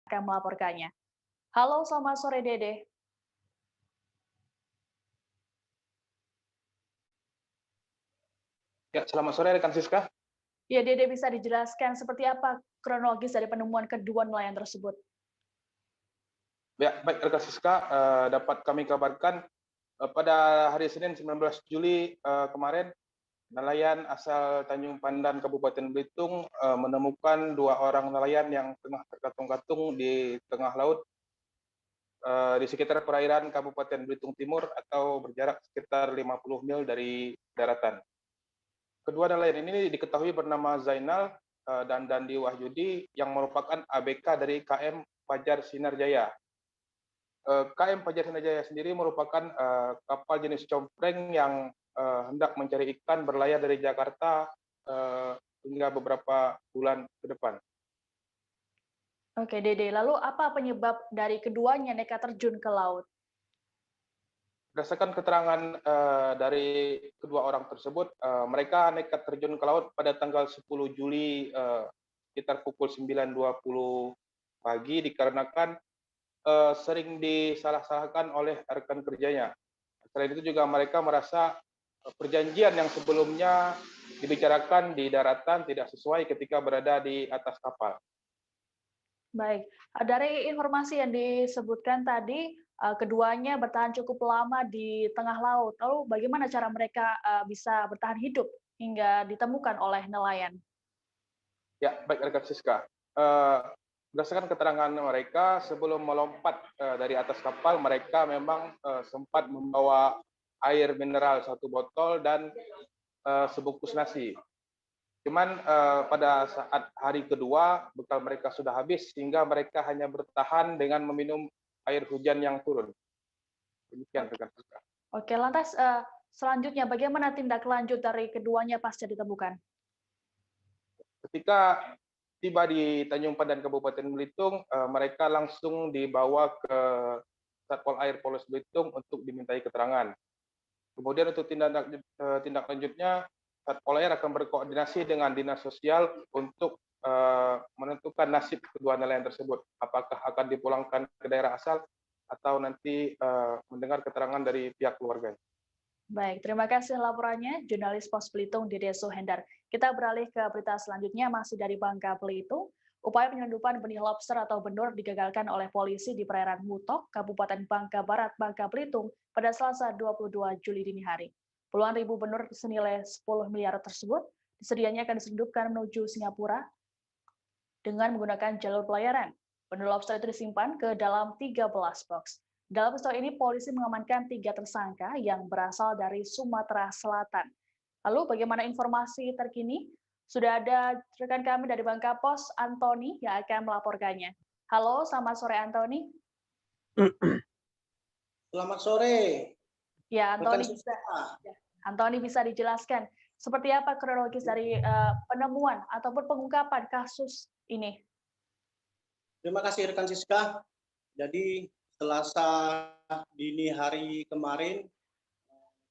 akan melaporkannya. Halo, selamat sore Dede. Ya, selamat sore rekan Siska. Ya, Dede bisa dijelaskan seperti apa kronologis dari penemuan kedua nelayan tersebut? Ya, baik rekan Siska, dapat kami kabarkan pada hari Senin 19 Juli kemarin, nelayan asal Tanjung Pandan, Kabupaten Belitung menemukan 2 orang nelayan yang tengah terkatung-katung di tengah laut di sekitar perairan Kabupaten Belitung Timur atau berjarak sekitar 50 mil dari daratan. Kedua nelayan ini diketahui bernama Zainal dan Dandi Wahyudi yang merupakan ABK dari KM Fajar Sinar Jaya. KM Fajar Sinar Jaya sendiri merupakan kapal jenis compreng yang hendak mencari ikan berlayar dari Jakarta hingga beberapa bulan ke depan. Oke, Dede. Lalu apa penyebab dari keduanya nekat terjun ke laut? Berdasarkan keterangan dari kedua orang tersebut, mereka nekat terjun ke laut pada tanggal 10 Juli sekitar pukul 9.20 pagi dikarenakan sering disalah-salahkan oleh rekan kerjanya. Selain itu juga mereka merasa perjanjian yang sebelumnya dibicarakan di daratan tidak sesuai ketika berada di atas kapal. Baik, dari informasi yang disebutkan tadi, keduanya bertahan cukup lama di tengah laut. Lalu bagaimana cara mereka bisa bertahan hidup hingga ditemukan oleh nelayan? Ya, baik rekan Siska. Berdasarkan keterangan mereka, sebelum melompat dari atas kapal, mereka memang sempat membawa air mineral 1 botol dan sebungkus nasi. Cuman pada saat hari kedua, bekal mereka sudah habis, sehingga mereka hanya bertahan dengan meminum air hujan yang turun. Demikian rekan Siska. Oke, lantas selanjutnya bagaimana tindak lanjut dari keduanya pasca ditemukan? Ketika tiba di Tanjung Pandan Kabupaten Belitung, mereka langsung dibawa ke Satpol Air Polres Belitung untuk dimintai keterangan. Kemudian untuk tindak lanjutnya, Satpol Air akan berkoordinasi dengan Dinas Sosial untuk menentukan nasib kedua nelayan tersebut. Apakah akan dipulangkan ke daerah asal atau nanti mendengar keterangan dari pihak keluarganya. Baik, terima kasih laporannya, jurnalis Pos Belitung Dede Suhendar. Kita beralih ke berita selanjutnya, masih dari Bangka Belitung. Upaya penyelundupan benih lobster atau benur digagalkan oleh polisi di perairan Mutok, Kabupaten Bangka Barat, Bangka Belitung, pada Selasa 22 Juli dini hari. Puluhan ribu benur senilai 10 miliar tersebut disedianya akan diselundupkan menuju Singapura dengan menggunakan jalur pelayaran. Benur lobster itu disimpan ke dalam 13 box. Dalam peristiwa ini, polisi mengamankan 3 tersangka yang berasal dari Sumatera Selatan. Lalu bagaimana informasi terkini? Sudah ada rekan kami dari Bangka Pos, Antoni, yang akan melaporkannya. Halo, selamat sore Antoni. Selamat sore. Ya, Antoni bisa dijelaskan seperti apa kronologis dari penemuan ataupun pengungkapan kasus ini? Terima kasih rekan Siska. Jadi Selasa dini hari kemarin,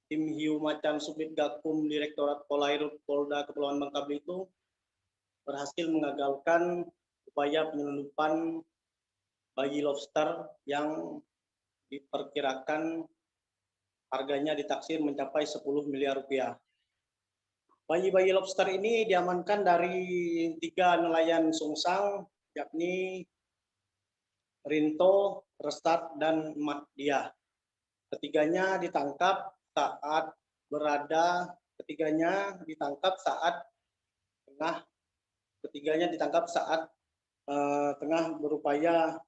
tim Hiu Macan Subdit Gakum Direktorat Polairut Polda Kepulauan Bangka Belitung berhasil mengagalkan upaya penyelundupan bayi lobster yang diperkirakan harganya ditaksir mencapai 10 miliar rupiah. Bayi-bayi lobster ini diamankan dari 3 nelayan sungsang, yakni Rinto, Restat, dan Mahdia. Ketiganya ditangkap saat tengah berupaya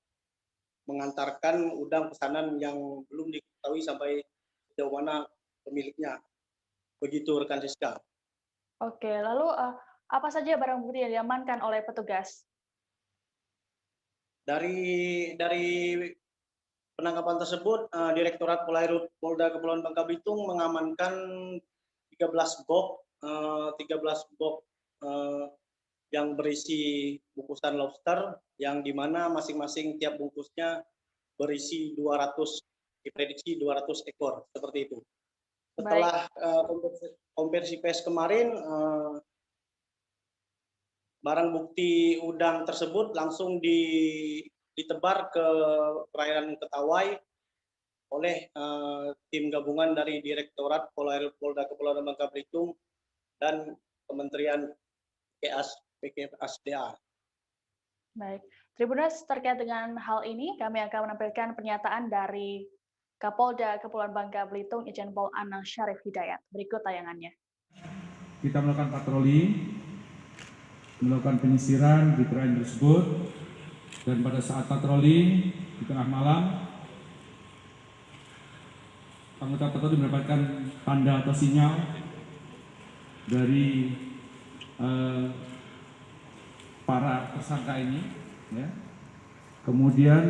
mengantarkan udang pesanan yang belum diketahui sampai sejauh mana pemiliknya. Begitu rekan Siska. Oke, lalu apa saja barang bukti yang diamankan oleh petugas? Dari penangkapan tersebut, Direktorat Polairut Polda Kepulauan Bangka Belitung mengamankan 13 box yang berisi bungkusan lobster, yang dimana masing-masing tiap bungkusnya berisi diprediksi 200 ekor, seperti itu. Setelah konversi pers kemarin, barang bukti udang tersebut langsung ditebar ke perairan Ketawai oleh tim gabungan dari Direktorat Polair Polda Kepulauan Bangka Belitung dan Kementerian PKSDA. Baik, Tribuners, terkait dengan hal ini kami akan menampilkan pernyataan dari Kapolda Kepulauan Bangka Belitung Irjen Pol Anang Syarif Hidayat. Berikut tayangannya. Kita melakukan patroli, melakukan penyisiran di perairan tersebut, dan pada saat patroli di tengah malam, anggota patroli mendapatkan tanda atau sinyal dari para tersangka ini, ya. Kemudian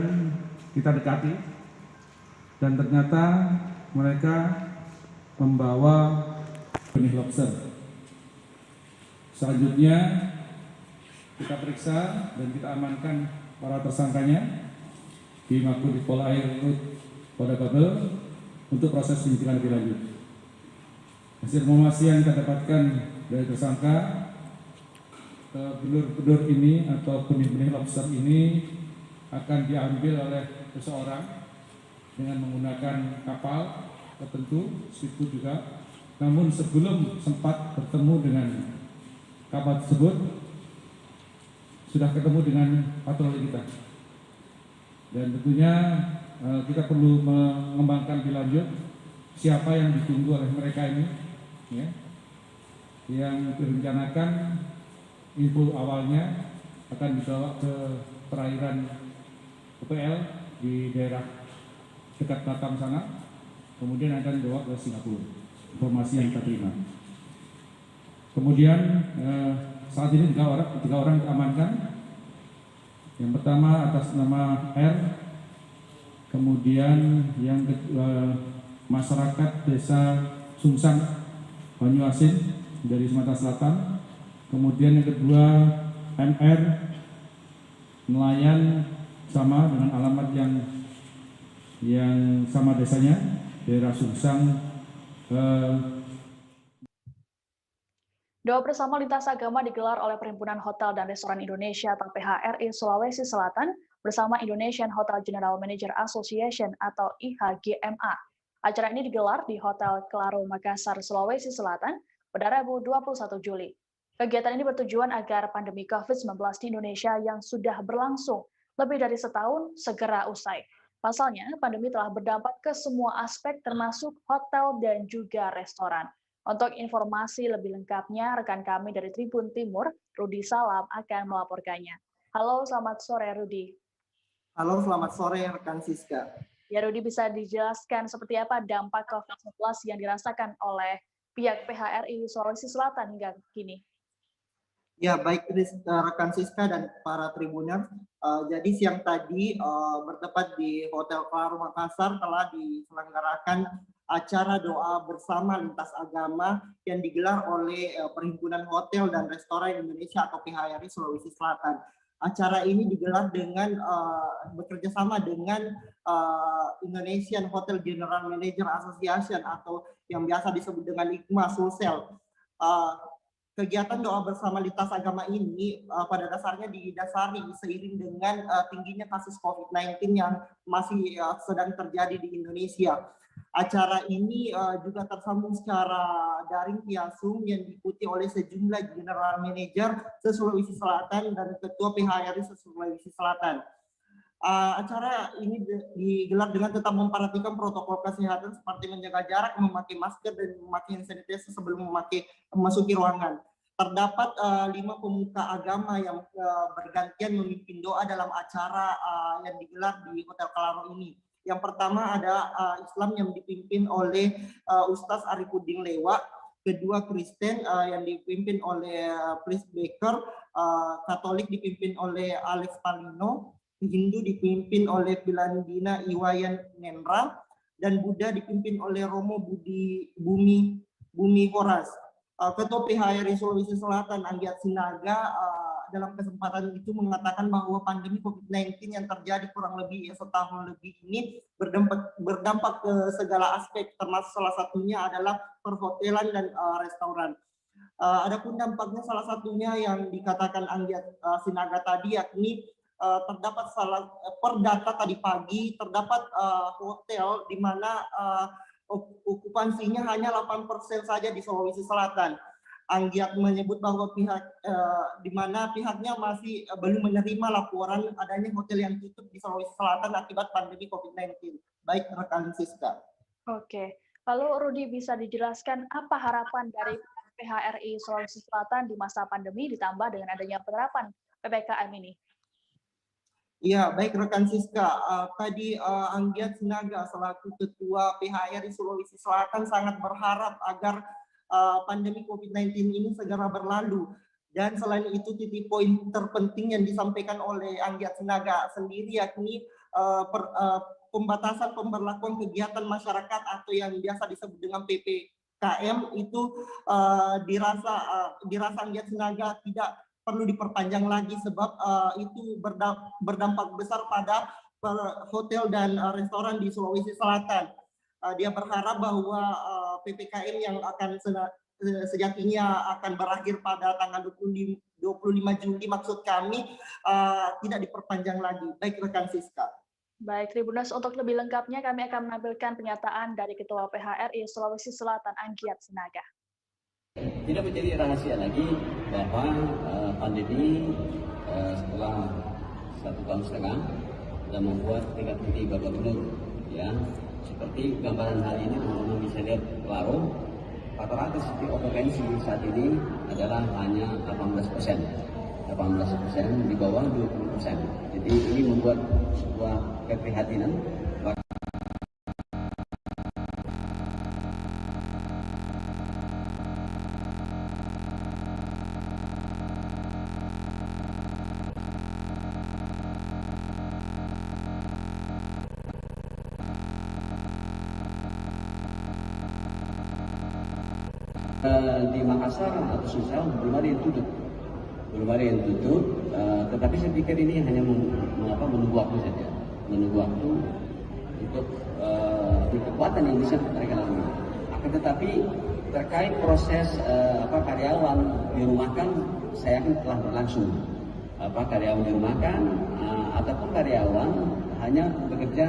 kita dekati dan ternyata mereka membawa benih lobster. Selanjutnya kita periksa dan kita amankan para tersangkanya di Makobrimob Polair Polda Babel untuk proses penyidikan lebih lanjut. Hasil informasi yang kita dapatkan dari tersangka, benur-benur ini atau benih-benih lobster ini akan diambil oleh seseorang dengan menggunakan kapal tertentu, speedboat juga. Namun sebelum sempat bertemu dengan kapal tersebut, sudah ketemu dengan patroli kita. Dan tentunya kita perlu mengembangkan lebih lanjut siapa yang ditunggu oleh mereka ini, ya, yang direncanakan. Info awalnya akan dibawa ke perairan UPL di daerah dekat Batam sana, kemudian akan dibawa ke Singapura. Informasi yang kita terima. Kemudian saat ini tiga orang diamankan. Yang pertama atas nama R, kemudian yang kedua masyarakat desa Sungsang Banyuasin dari Sumatera Selatan, kemudian yang kedua MR, nelayan sama dengan alamat yang sama desanya, daerah Sungsang. Doa bersama lintas agama digelar oleh Perhimpunan Hotel dan Restoran Indonesia atau PHRI Sulawesi Selatan bersama Indonesian Hotel General Manager Association atau IHGMA. Acara ini digelar di Hotel Claro Makassar, Sulawesi Selatan pada Rabu 21 Juli. Kegiatan ini bertujuan agar pandemi COVID-19 di Indonesia yang sudah berlangsung lebih dari setahun segera usai. Pasalnya, pandemi telah berdampak ke semua aspek termasuk hotel dan juga restoran. Untuk informasi lebih lengkapnya, rekan kami dari Tribun Timur, Rudi Salam, akan melaporkannya. Halo, selamat sore, Rudi. Halo, selamat sore, rekan Siska. Ya, Rudi, bisa dijelaskan seperti apa dampak COVID-19 yang dirasakan oleh pihak PHRI Sulawesi Selatan hingga kini? Ya, baik rekan Siska dan para tribuner. Jadi siang tadi bertepat di Hotel Claro Makassar telah diselenggarakan acara doa bersama lintas agama yang digelar oleh Perhimpunan Hotel dan Restoran Indonesia atau PHRI Sulawesi Selatan. Acara ini digelar dengan bekerja sama dengan Indonesian Hotel General Manager Association atau yang biasa disebut dengan IGMA Sulsel. Kegiatan doa bersama lintas agama ini pada dasarnya didasari seiring dengan tingginya kasus COVID-19 yang masih sedang terjadi di Indonesia. Acara ini juga tersambung secara daring via Zoom yang diikuti oleh sejumlah General Manager se-Sulawesi Selatan dan Ketua PHRI se-Sulawesi Selatan. Acara ini digelar dengan tetap memperhatikan protokol kesehatan seperti menjaga jarak, memakai masker, dan memakai hand sanitizer sebelum memasuki ruangan. Terdapat 5 pemuka agama yang bergantian memimpin doa dalam acara yang digelar di Hotel Claro ini. Yang pertama ada Islam yang dipimpin oleh Ustaz Arifudin Lewa, kedua Kristen yang dipimpin oleh Priest Baker, Katolik dipimpin oleh Alex Palino, Hindu dipimpin oleh Pilandina Iwayan Nendra, dan Buddha dipimpin oleh Romo Bumi Horas. Ketua PHRI Sulawesi Selatan Anggiat Sinaga dalam kesempatan itu mengatakan bahwa pandemi COVID-19 yang terjadi kurang lebih setahun lebih ini berdampak ke segala aspek, termasuk salah satunya adalah perhotelan dan restoran. Adapun dampaknya salah satunya yang dikatakan Anggiat Sinaga tadi yakni terdapat per data tadi pagi terdapat hotel di mana okupansinya hanya 8% saja di Sulawesi Selatan. Anggiat menyebut bahwa di mana pihaknya masih belum menerima laporan adanya hotel yang tutup di Sulawesi Selatan akibat pandemi COVID-19. Baik rekan Siska. Oke, lalu Rudi bisa dijelaskan apa harapan dari PHRI Sulawesi Selatan di masa pandemi ditambah dengan adanya penerapan PPKM ini? Iya, baik rekan Siska. Tadi Anggiat Sinaga selaku Ketua PHRI Sulawesi Selatan sangat berharap agar pandemi COVID-19 ini segera berlalu. Dan selain itu titik poin terpenting yang disampaikan oleh Anggiat Sinaga sendiri yakni pembatasan pemberlakuan kegiatan masyarakat atau yang biasa disebut dengan PPKM itu dirasa Anggiat Sinaga tidak perlu diperpanjang lagi sebab itu berdampak besar pada hotel dan restoran di Sulawesi Selatan. Dia berharap bahwa PPKM yang akan sejatinya akan berakhir pada tanggal 25 Juli maksud kami tidak diperpanjang lagi. Baik rekan Siska. Baik Tribuners, untuk lebih lengkapnya kami akan menampilkan pernyataan dari Ketua PHRI Sulawesi Selatan Anggiat Sinaga. Tidak menjadi rahasia lagi bahwa pandemi setelah 1,5 tahun sudah membuat tingkat tinggi Bapak Gubernur, ya. Seperti gambaran hari ini teman-teman bisa lihat Klaro, rata-rata okupansi saat ini adalah hanya 18%, di bawah 20%. Jadi ini membuat sebuah keprihatinan. Di Makassar atau Sulsel belum ada yang tutup, tetapi saya pikir ini hanya menunggu waktu saja, menunggu waktu untuk kekuatan yang bisa mereka lalui. Akan tetapi terkait proses karyawan dirumahkan, saya yakin telah berlangsung. Karyawan dirumahkan ataupun karyawan hanya bekerja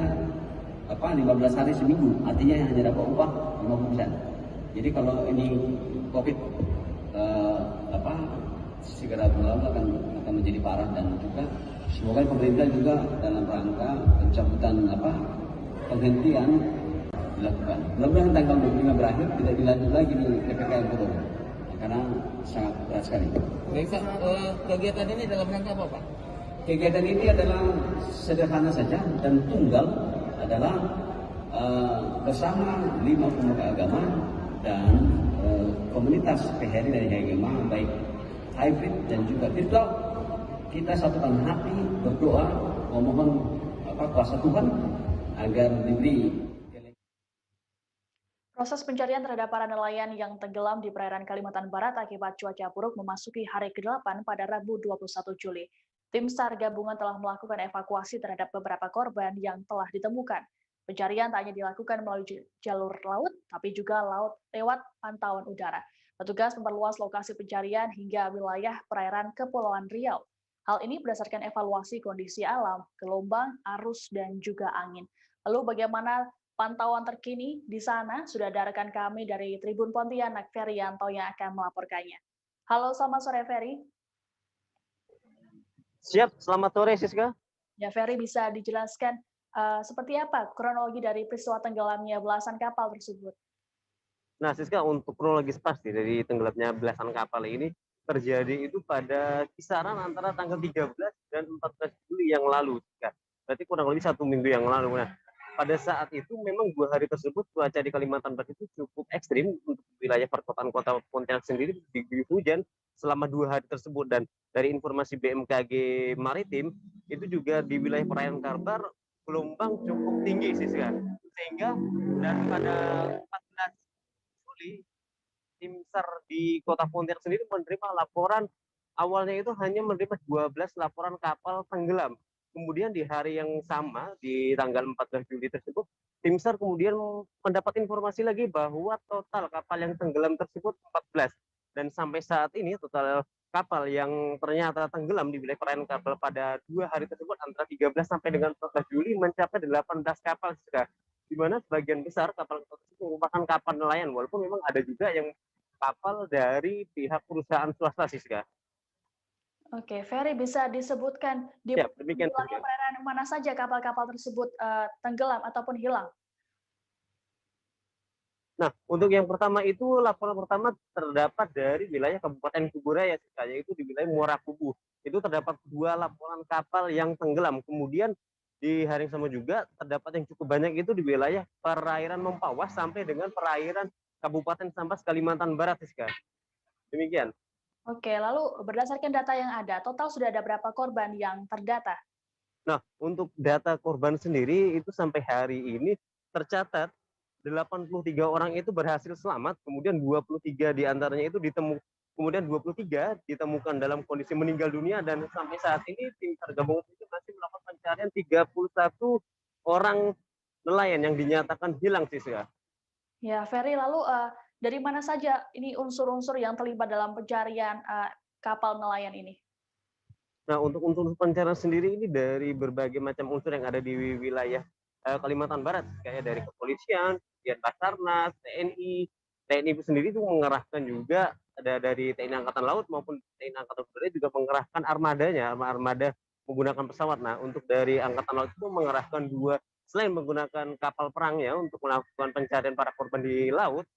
15 hari seminggu, artinya hanya dapat upah 50%. Jadi kalau ini COVID segera berlalu akan menjadi parah, dan juga semoga pemerintah juga dalam rangka pencabutan penghentian dilakukan. Mudah-mudahan tanggal 25 berakhir tidak dilanjut lagi di PPKM Gubernur karena sangat berat sekali. Kegiatan ini dalam rangka apa, Pak? Kegiatan ini adalah sederhana saja dan tunggal adalah bersama 5 pemuka agama dan komunitas PHRI dari agama baik hybrid dan juga virtual, kita satukan hati berdoa memohon kuasa Tuhan agar diberi. Proses pencarian terhadap para nelayan yang tenggelam di perairan Kalimantan Barat akibat cuaca buruk memasuki hari ke-8 pada Rabu 21 Juli. Tim SAR gabungan telah melakukan evakuasi terhadap beberapa korban yang telah ditemukan. Pencarian tak hanya dilakukan melalui jalur laut, tapi juga lewat pantauan udara. Petugas memperluas lokasi pencarian hingga wilayah perairan Kepulauan Riau. Hal ini berdasarkan evaluasi kondisi alam, gelombang, arus, dan juga angin. Lalu bagaimana pantauan terkini di sana? Sudah ada rekan kami dari Tribun Pontianak, Ferianto, yang akan melaporkannya. Halo, selamat sore Ferry. Siap, selamat sore Siska. Ya Ferry, bisa dijelaskan seperti apa kronologi dari peristiwa tenggelamnya belasan kapal tersebut? Nah, Siska, untuk kronologis pasti dari tenggelamnya belasan kapal ini terjadi itu pada kisaran antara tanggal 13 dan 14 Juli yang lalu, Siska. Berarti kurang lebih 1 minggu yang lalu. Nah, pada saat itu memang 2 hari tersebut cuaca di Kalimantan Barat itu cukup ekstrim untuk wilayah perkotaan Kota Pontianak sendiri, diguyur hujan selama 2 hari tersebut. Dan dari informasi BMKG Maritim itu juga di wilayah perairan Kalbar gelombang cukup tinggi sih kan, sehingga dan pada 14 Juli tim SAR di Kota Pontianak sendiri menerima laporan, awalnya itu hanya menerima 12 laporan kapal tenggelam. Kemudian di hari yang sama di tanggal 14 Juli tersebut tim SAR kemudian mendapat informasi lagi bahwa total kapal yang tenggelam tersebut 14, dan sampai saat ini total kapal yang ternyata tenggelam di wilayah perairan kapal pada 2 hari tersebut antara 13 sampai dengan 14 Juli mencapai 18 kapal, Siska. Di mana sebagian besar kapal tersebut merupakan kapal nelayan, walaupun memang ada juga yang kapal dari pihak perusahaan swasta, Siska. Oke, Ferry, bisa disebutkan di Ya, demikian. wilayah perairan mana saja kapal-kapal tersebut tenggelam ataupun hilang? Nah, untuk yang pertama itu laporan pertama terdapat dari wilayah Kabupaten Kuburaya, yaitu di wilayah Muara Kubu. Itu terdapat 2 laporan kapal yang tenggelam. Kemudian di hari yang sama juga terdapat yang cukup banyak itu di wilayah perairan Mempawah sampai dengan perairan Kabupaten Sambas, Kalimantan Barat, Siska. Demikian. Oke, lalu berdasarkan data yang ada, total sudah ada berapa korban yang terdata? Nah, untuk data korban sendiri itu sampai hari ini tercatat 83 orang itu berhasil selamat, kemudian 23 diantaranya itu ditemukan dalam kondisi meninggal dunia, dan sampai saat ini tim SAR gabungan itu masih melakukan pencarian 31 orang nelayan yang dinyatakan hilang, Siska. Ya, Ferry, lalu dari mana saja ini unsur-unsur yang terlibat dalam pencarian kapal nelayan ini? Nah, untuk unsur pencarian sendiri ini dari berbagai macam unsur yang ada di wilayah Kalimantan Barat, kayak dari kepolisian, kemudian Basarnas, TNI itu sendiri itu mengerahkan juga, ada dari TNI Angkatan Laut maupun TNI Angkatan Udara juga mengerahkan armadanya, armada menggunakan pesawat. Nah, untuk dari Angkatan Laut itu mengerahkan 2, selain menggunakan kapal perangnya untuk melakukan pencarian para korban di laut,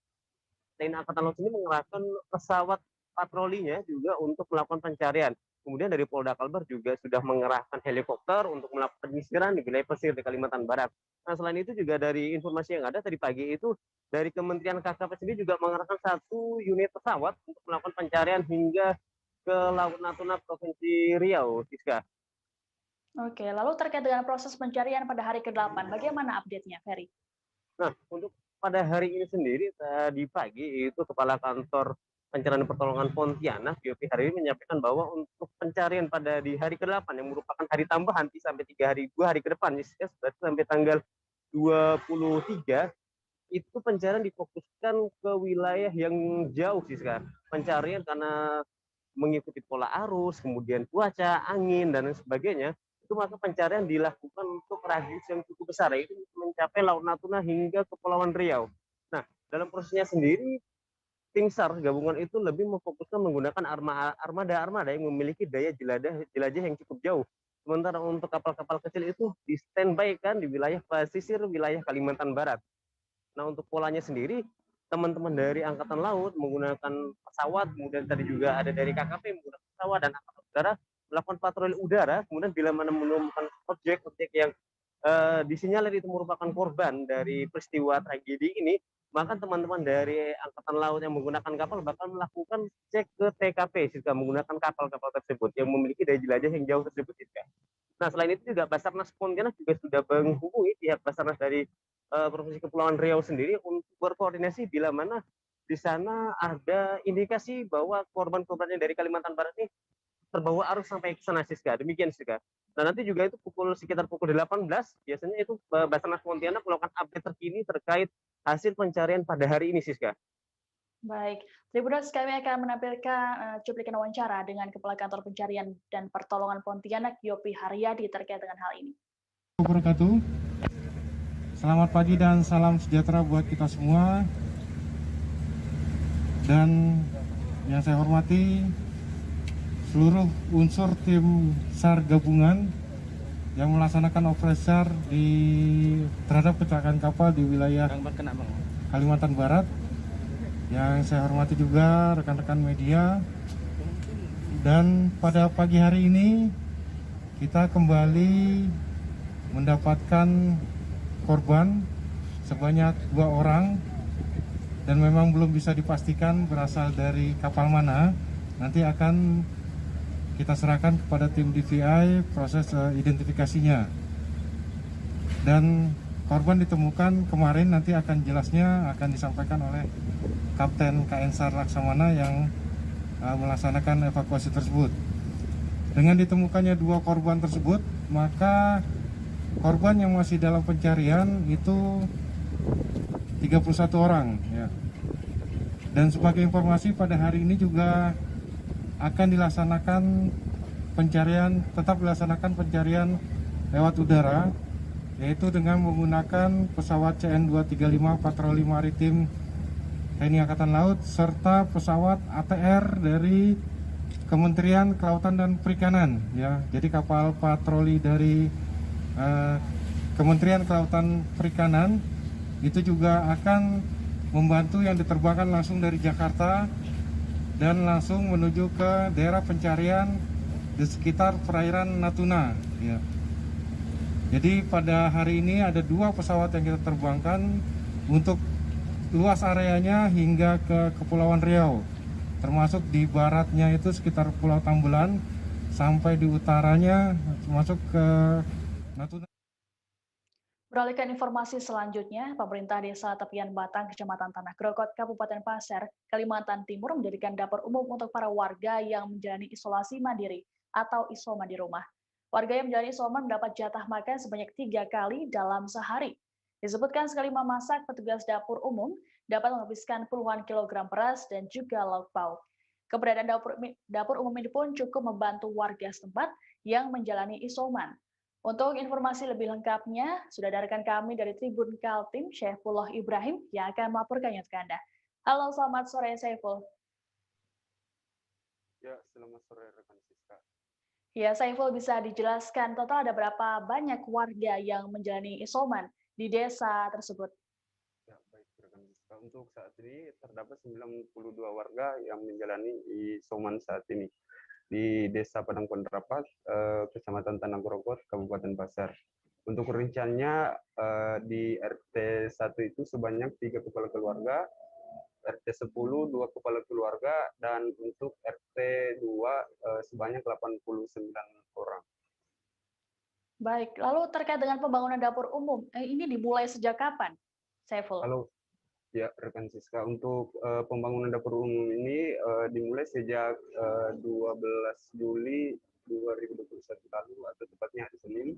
TNI Angkatan Laut ini mengerahkan pesawat patrolinya juga untuk melakukan pencarian. Kemudian dari Polda Kalbar juga sudah mengerahkan helikopter untuk melakukan penyisiran di wilayah pesisir di Kalimantan Barat. Nah, selain itu juga dari informasi yang ada tadi pagi itu dari Kementerian KKP sendiri juga mengerahkan 1 unit pesawat untuk melakukan pencarian hingga ke Laut Natuna Provinsi Riau, Siska. Oke, lalu terkait dengan proses pencarian pada hari ke-8, bagaimana update-nya, Ferry? Nah, untuk pada hari ini sendiri tadi pagi itu Kepala Kantor Pencarian Pertolongan Pontianak, Yopi hari ini menyampaikan bahwa untuk pencarian pada di hari ke-8 yang merupakan hari tambahan sampai 2 hari ke depan, berarti sampai tanggal 23, itu pencarian difokuskan ke wilayah yang jauh, Siska. Pencarian karena mengikuti pola arus, kemudian cuaca, angin, dan sebagainya, itu maka pencarian dilakukan untuk radius yang cukup besar, yaitu mencapai Laut Natuna hingga Kepulauan Riau. Nah, dalam prosesnya sendiri, tim SAR gabungan itu lebih memfokuskan menggunakan armada yang memiliki daya jelajah yang cukup jauh. Sementara untuk kapal-kapal kecil itu di standby kan di wilayah pesisir wilayah Kalimantan Barat. Nah, untuk polanya sendiri, teman-teman dari Angkatan Laut menggunakan pesawat, kemudian tadi juga ada dari KKP menggunakan pesawat dan Angkatan Udara melakukan patroli udara, kemudian bila mana menemukan objek-objek yang disinyalir itu merupakan korban dari peristiwa tragedi ini, maka teman-teman dari Angkatan Laut yang menggunakan kapal bakal melakukan cek ke TKP jika menggunakan kapal-kapal tersebut yang memiliki daya jelajah yang jauh tersebut. Nah, selain itu juga Basarnas Pontianak juga sudah menghubungi pihak Basarnas dari Provinsi Kepulauan Riau sendiri untuk berkoordinasi bila mana di sana ada indikasi bahwa korban-korbannya dari Kalimantan Barat ini terbawa arus sampai ke sana, Siska. Demikian, Siska. Nah, nanti juga itu sekitar pukul 18, biasanya itu Basarnas Pontianak melakukan update terkini terkait hasil pencarian pada hari ini, Siska. Baik, Tribuners, kami akan menampilkan cuplikan wawancara dengan Kepala Kantor Pencarian dan Pertolongan Pontianak, Yopi Haryadi, terkait dengan hal ini. Wabarakatuh. Selamat pagi dan salam sejahtera buat kita semua. Dan yang saya hormati seluruh unsur tim SAR gabungan yang melaksanakan operasi SAR terhadap kecelakaan kapal di wilayah Kalimantan Barat. Yang saya hormati juga rekan-rekan media. Dan pada pagi hari ini kita kembali mendapatkan korban sebanyak 2 orang, dan memang belum bisa dipastikan berasal dari kapal mana. Nanti akan kita serahkan kepada tim DVI proses identifikasinya. Dan korban ditemukan kemarin, nanti akan jelasnya akan disampaikan oleh Kapten KN SAR Laksamana yang melaksanakan evakuasi tersebut. Dengan ditemukannya 2 korban tersebut, maka korban yang masih dalam pencarian itu 31 orang. Ya. Dan sebagai informasi pada hari ini juga akan dilaksanakan tetap dilaksanakan pencarian lewat udara, yaitu dengan menggunakan pesawat CN-235 patroli maritim TNI Angkatan Laut serta pesawat ATR dari Kementerian Kelautan dan Perikanan, ya. Jadi kapal patroli dari Kementerian Kelautan Perikanan itu juga akan membantu yang diterbangkan langsung dari Jakarta dan langsung menuju ke daerah pencarian di sekitar perairan Natuna, ya. Jadi pada hari ini ada 2 pesawat yang kita terbangkan untuk luas areanya hingga ke Kepulauan Riau, termasuk di baratnya itu sekitar Pulau Tambulan sampai di utaranya masuk ke Natuna. Beralih ke informasi selanjutnya, pemerintah Desa Tepian Batang, Kecamatan Tanah Grokot, Kabupaten Pasir, Kalimantan Timur menjadikan dapur umum untuk para warga yang menjalani isolasi mandiri atau isoman di rumah. Warga yang menjalani isoman mendapat jatah makan sebanyak 3 kali dalam sehari. Disebutkan sekali memasak, petugas dapur umum dapat menghabiskan puluhan kilogram beras dan juga lauk pauk. Keberadaan dapur umum ini pun cukup membantu warga setempat yang menjalani isoman. Untuk informasi lebih lengkapnya, sudah ada rekan kami dari Tribun Kaltim, Syaifullah Ibrahim, yang akan melaporkannya ke Anda. Halo, selamat sore, Syaiful. Ya, selamat sore, rekan Siska. Ya, Syaiful, bisa dijelaskan total ada berapa banyak warga yang menjalani isoman di desa tersebut? Ya, baik, rekan Siska. Untuk saat ini terdapat 92 warga yang menjalani isoman saat ini di Desa Padang Penerapat, Kecamatan Tanah Grokot, Kabupaten Pasir. Untuk rinciannya di RT 1 itu sebanyak 3 kepala keluarga, RT 10 2 kepala keluarga, dan untuk RT 2 sebanyak 89 orang. Baik, lalu terkait dengan pembangunan dapur umum, ini dimulai sejak kapan, Saiful? Ya, rekan Siska, untuk pembangunan dapur umum ini dimulai sejak 12 Juli 2021 lalu, atau tepatnya hari Senin.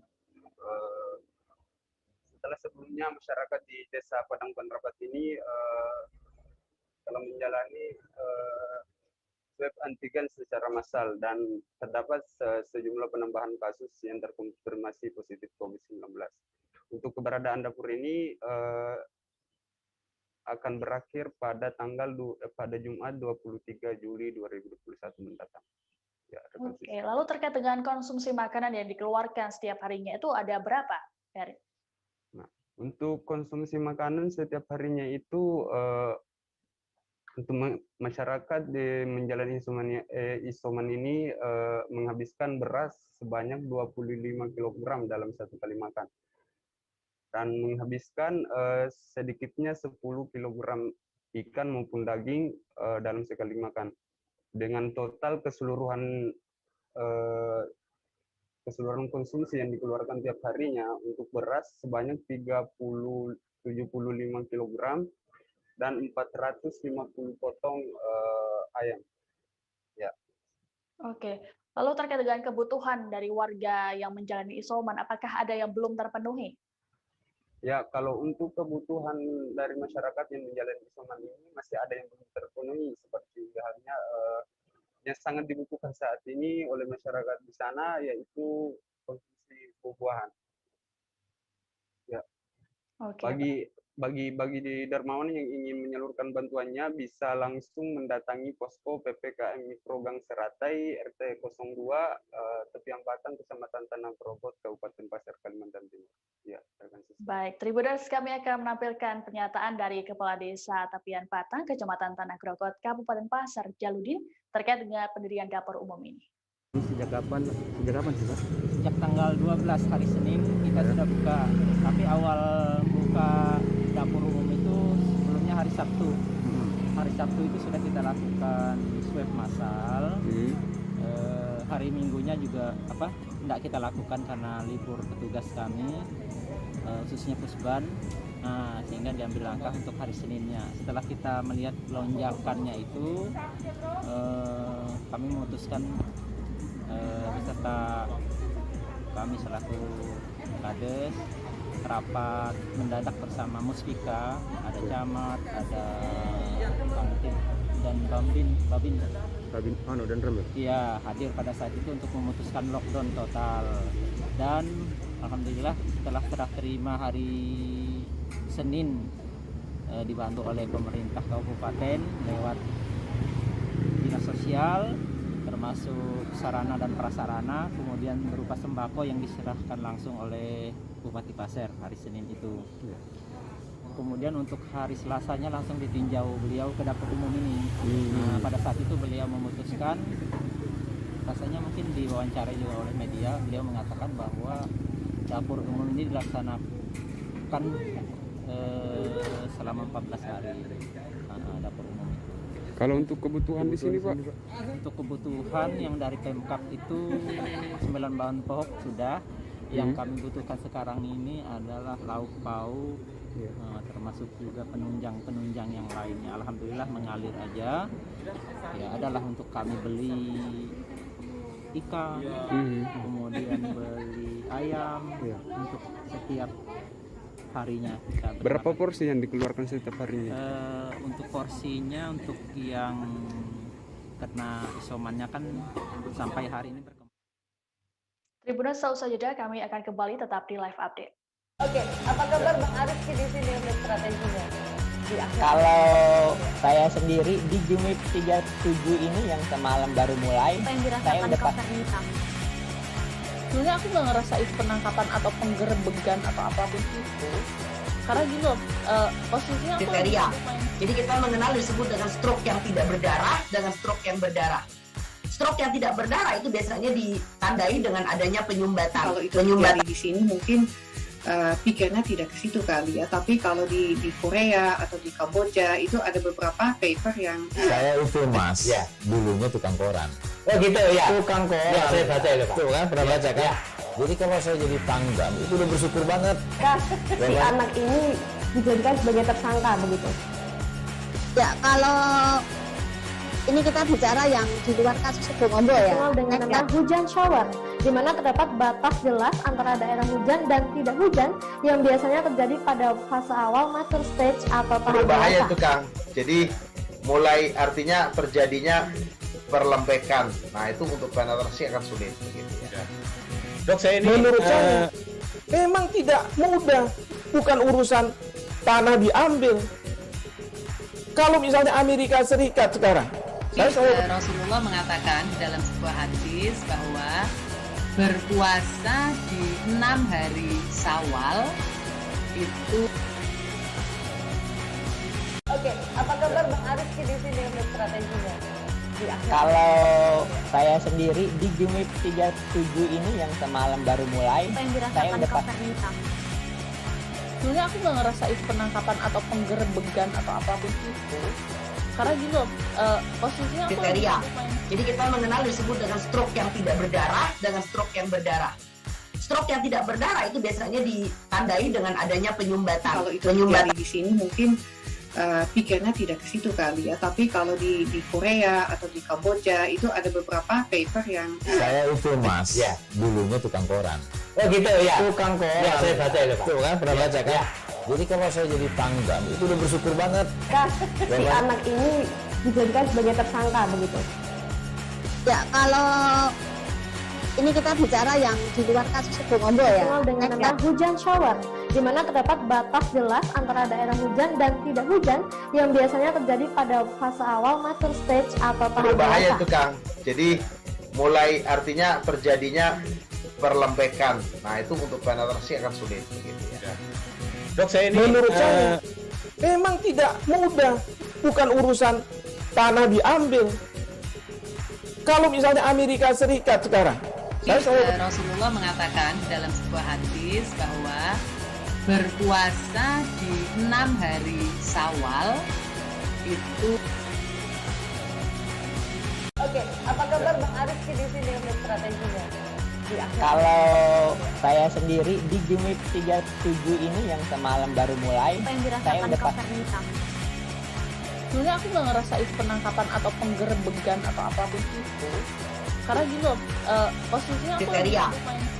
Setelah sebelumnya masyarakat di Desa Padang Penerapat ini telah menjalani swab antigen secara massal dan terdapat sejumlah penambahan kasus yang terkonfirmasi positif COVID-19. Untuk keberadaan dapur ini akan berakhir pada pada Jumat 23 Juli 2021 mendatang. Ya, Oke, lalu terkait dengan konsumsi makanan yang dikeluarkan setiap harinya itu ada berapa, Ferry? Nah, untuk konsumsi makanan setiap harinya itu untuk masyarakat menjalani isoman ini menghabiskan beras sebanyak 25 kg dalam satu kali makan, dan menghabiskan sedikitnya 10 kg ikan maupun daging dalam sekali makan. Dengan total keseluruhan konsumsi yang dikeluarkan tiap harinya untuk beras sebanyak 75 kg dan 450 potong ayam. Ya. Oke, lalu terkait dengan kebutuhan dari warga yang menjalani isoman, apakah ada yang belum terpenuhi? Ya, kalau untuk kebutuhan dari masyarakat yang menjalani isoman ini masih ada yang belum terpenuhi, seperti halnya yang sangat dibutuhkan saat ini oleh masyarakat di sana, yaitu konsumsi buah-buahan. Ya. Oke. Bagi di dermawan yang ingin menyalurkan bantuannya bisa langsung mendatangi posko PPKM Mikro Gang Seratai RT 02 Tepian Batang, Kecamatan Tanah Grokot, Kabupaten Pasir, Kalimantan Timur. Ya, baik, Tribuners, kami akan menampilkan pernyataan dari Kepala Desa Tepian Batang, Kecamatan Tanah Grokot, Kabupaten Pasir, Jaludin, terkait dengan pendirian dapur umum ini. Sejak kapan sih, Pak? Sejak tanggal 12 hari Senin kita sudah buka, tapi awal buka dapur umum itu sebelumnya hari Sabtu. Hari Sabtu itu sudah kita lakukan swab massal. Hari Minggunya juga tidak kita lakukan karena libur petugas kami, khususnya Pusban. Nah, sehingga diambil langkah untuk hari Seninnya. Setelah kita melihat lonjakannya itu, kami memutuskan beserta kami selaku Kades rapat mendadak bersama Muspika, ada camat, ada Kamtib dan Babin dan rem. Iya, hadir pada saat itu untuk memutuskan lockdown total. Dan alhamdulillah setelah serah terima hari Senin dibantu oleh pemerintah kabupaten lewat dinas sosial, termasuk sarana dan prasarana, kemudian berupa sembako yang diserahkan langsung oleh Bupati Pasir hari Senin itu. Kemudian untuk hari Selasanya langsung ditinjau beliau ke dapur umum ini. Nah, pada saat itu beliau memutuskan, rasanya mungkin diwawancarai juga oleh media, beliau mengatakan bahwa dapur umum ini dilaksanakan selama 14 hari. Dapur umum itu. Kalau untuk kebutuhan di sini Pak? Untuk kebutuhan yang dari Pemkab itu 9 bahan pokok sudah. Yang kami butuhkan sekarang ini adalah lauk pauk, termasuk juga penunjang yang lainnya. Alhamdulillah mengalir aja. Ya adalah untuk kami beli ikan, kemudian beli ayam untuk setiap harinya. Berapa porsi yang dikeluarkan setiap harinya? Untuk porsinya, untuk yang kena isomannya kan sampai hari ini berkembang. Tribuners, seusai jeda kami akan kembali tetap di live update. Oke, apa kabar Bang Arif di sini untuk strateginya? Kalau saya sendiri di Jumip 37 ini yang semalam baru mulai, saya udah pas. Sebenarnya aku nggak ngerasa itu penangkapan atau penggerebegan atau apapun itu. Karena gini loh, posisinya kriteria. Jadi kita mengenal disebut dengan stroke yang tidak berdarah dengan stroke yang berdarah. Stroke yang tidak berdarah itu biasanya ditandai dengan adanya penyumbatan. Kalau itu terjadi di sini mungkin pikirnya tidak ke situ kali ya. Tapi kalau di Korea atau di Kamboja itu ada beberapa paper yang saya itu Mas, dulunya tukang koran. Oh gitu ya. Tukang koran. Ya, saya baca itu Pak. Tuh kan pernah baca kan? Ya. Jadi kalau saya jadi tanggam itu udah bersyukur banget. Si anak ini dijadikan sebagai tersangka begitu. Ya, kalau ini kita bicara yang di luar kasus Sukomondo ya. Dengan nama hujan shower, di mana terdapat batas jelas antara daerah hujan dan tidak hujan yang biasanya terjadi pada fase awal mature stage atau tahap berbahaya itu Kang. Jadi mulai artinya terjadinya perlempekan. Nah itu untuk penetrasi akan sulit. Gitu ya. Dok, saya ini menurut saya memang tidak mudah, bukan urusan tanah diambil. Kalau misalnya Amerika Serikat sekarang, Rasulullah mengatakan dalam sebuah hadis bahwa berpuasa di 6 hari Syawal itu. Oke, apa kabar Bang Arif di sini untuk strateginya? Kalau saya sendiri di Jumip 37 ini yang semalam baru mulai, saya udah pas. Sebenarnya aku nggak ngerasa itu penangkapan atau penggerebegan atau apapun itu. Karena gini loh, posisinya kriteria. Jadi kita mengenal disebut dengan stroke yang tidak berdarah dengan stroke yang berdarah. Stroke yang tidak berdarah itu biasanya ditandai dengan adanya penyumbatan. Kalau itu terjadi di sini mungkin pikirnya tidak ke situ kali ya. Tapi kalau di Korea atau di Kamboja itu ada beberapa paper yang saya itu Mas, dulunya tukang koran. Oh gitu ya. Tukang koran. Ya, saya baca itu Pak. Tuh kan pernah baca kan? Ya. Jadi kalau saya jadi tanggam itu udah bersyukur banget. Si anak ini dijadikan sebagai tersangka begitu. Ya, kalau ini kita bicara yang di luar kasus Sukomondo ya. Dengan nama hujan shower, di mana terdapat batas jelas antara daerah hujan dan tidak hujan yang biasanya terjadi pada fase awal mature stage atau tahap berbahaya itu Kang. Jadi mulai artinya terjadinya perlempekan. Nah itu untuk penetrasi akan sulit. Gitu ya. Dok, saya ini menurut saya memang tidak mudah, bukan urusan tanah diambil. Kalau misalnya Amerika Serikat sekarang, Rasulullah mengatakan dalam sebuah hadis bahwa berpuasa di 6 hari Syawal itu. Oke, apa kabar Bang Arif di sini untuk strateginya? Kalau saya sendiri di Jumip 37 ini yang semalam baru mulai, saya udah pas. Sebenarnya aku nggak ngerasa itu penangkapan atau penggerebegan atau apapun itu. Karena gini loh, posisinya kriteria.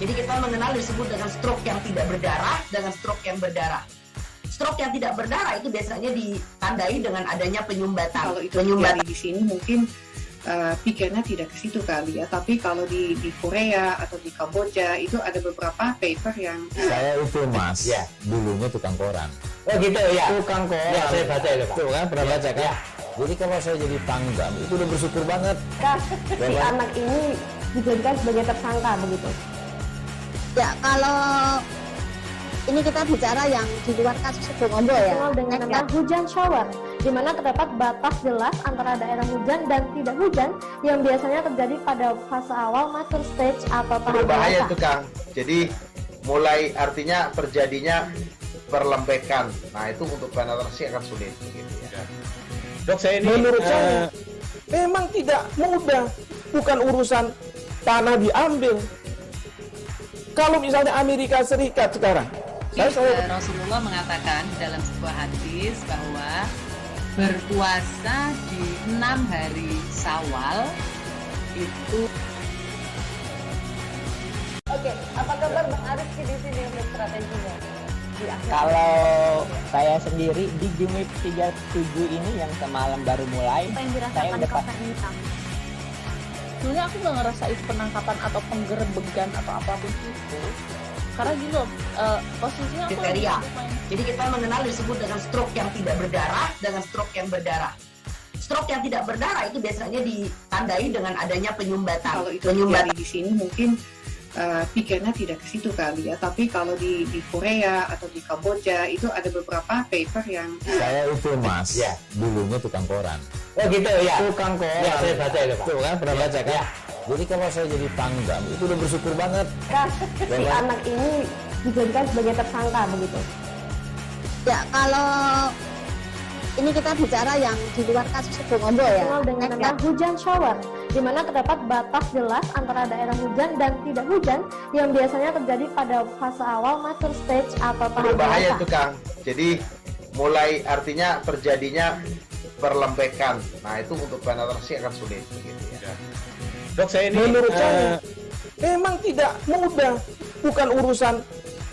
Jadi kita mengenal disebut dengan stroke yang tidak berdarah dengan stroke yang berdarah. Stroke yang tidak berdarah itu biasanya ditandai dengan adanya penyumbatan. Kalau itu terjadi di sini mungkin pikirnya tidak ke situ kali ya, tapi kalau di Korea atau di Kamboja itu ada beberapa paper yang Saya itu Mas, Ya. dulunya tukang koran. Oh gitu ya. Tukang koran. Ya, saya baca itu Pak. Tuh kan, pernah baca kan? Ya. Jadi kalau saya jadi tanggam, itu udah bersyukur banget. Si anak ini dijadikan sebagai tersangka begitu. Ya, kalau ini kita bicara yang di luar kasus Suboombo ya. Dengan nama hujan shower, di mana terdapat batas jelas antara daerah hujan dan tidak hujan yang biasanya terjadi pada fase awal mature stage atau tahap Berbahaya dewasa. itu Kang. Jadi mulai artinya terjadinya perlembekan. Nah itu untuk penetrasi akan sulit. Gitu ya. Dok, saya ini menurut saya memang tidak mudah, bukan urusan tanah diambil. Kalau misalnya Amerika Serikat sekarang, Rasulullah mengatakan dalam sebuah hadis bahwa berpuasa di 6 hari Syawal itu. Oke, apa kabar Bang Arif di sini untuk strateginya? Kalau saya sendiri di Jumip 37 ini yang semalam baru mulai, Apa yang saya dirasakan udah Kapten Hitam? Sebenarnya aku nggak ngerasain penangkapan atau penggerebegan atau apapun itu. Karena gini loh, posisinya aku kriteria. lagi main. Jadi kita mengenal disebut dengan stroke yang tidak berdarah dengan stroke yang berdarah. Stroke yang tidak berdarah itu biasanya ditandai dengan adanya penyumbatan. Kalau itu terjadi di sini mungkin pikirnya tidak ke situ kali ya, tapi kalau di Korea atau di Kamboja itu ada beberapa paper yang Saya itu Mas, Ya. dulunya tukang koran. Oh gitu ya. Tukang koran. Ya, saya baca itu Pak. Tuh kan, pernah baca kan? Ya. Jadi kalau saya jadi tanggam, itu udah bersyukur banget. Si anak ini dijadikan sebagai tersangka begitu. Ya, kalau ini kita bicara yang di luar kasus Suboombo ya. Dengan nama hujan shower, di mana terdapat batas jelas antara daerah hujan dan tidak hujan yang biasanya terjadi pada fase awal mature stage atau tahap Berbahaya dewasa. itu Kang. Jadi mulai artinya terjadinya perlembekan. Nah itu untuk penetrasi akan sulit. Gitu ya. Dok, saya ini menurut saya memang tidak mudah, bukan urusan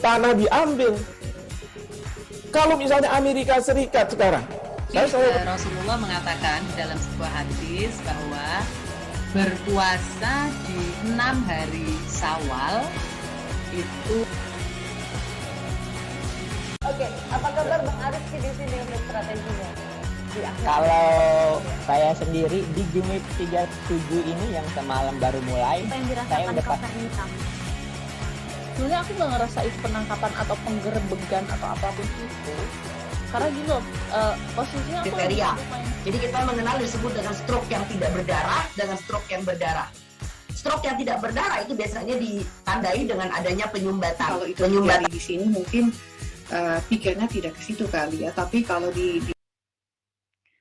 tanah diambil. Kalau misalnya Amerika Serikat sekarang, Rasulullah mengatakan dalam sebuah hadis bahwa berpuasa di 6 hari Syawal itu. Oke, apa kabar Bang Arif di sini untuk strateginya? Kalau saya sendiri di Jumip 37 ini yang semalam baru mulai, Apa yang saya dirasakan udah Kapten Hitam? Sebenarnya aku nggak ngerasain penangkapan atau penggerebegan atau apapun itu. Karena gini loh, posisinya aku lagi kriteria. main. Jadi kita mengenal disebut dengan stroke yang tidak berdarah dengan stroke yang berdarah. Stroke yang tidak berdarah itu biasanya ditandai dengan adanya penyumbatan. kalau itu terjadi di sini mungkin pikirnya tidak ke situ kali ya, tapi kalau di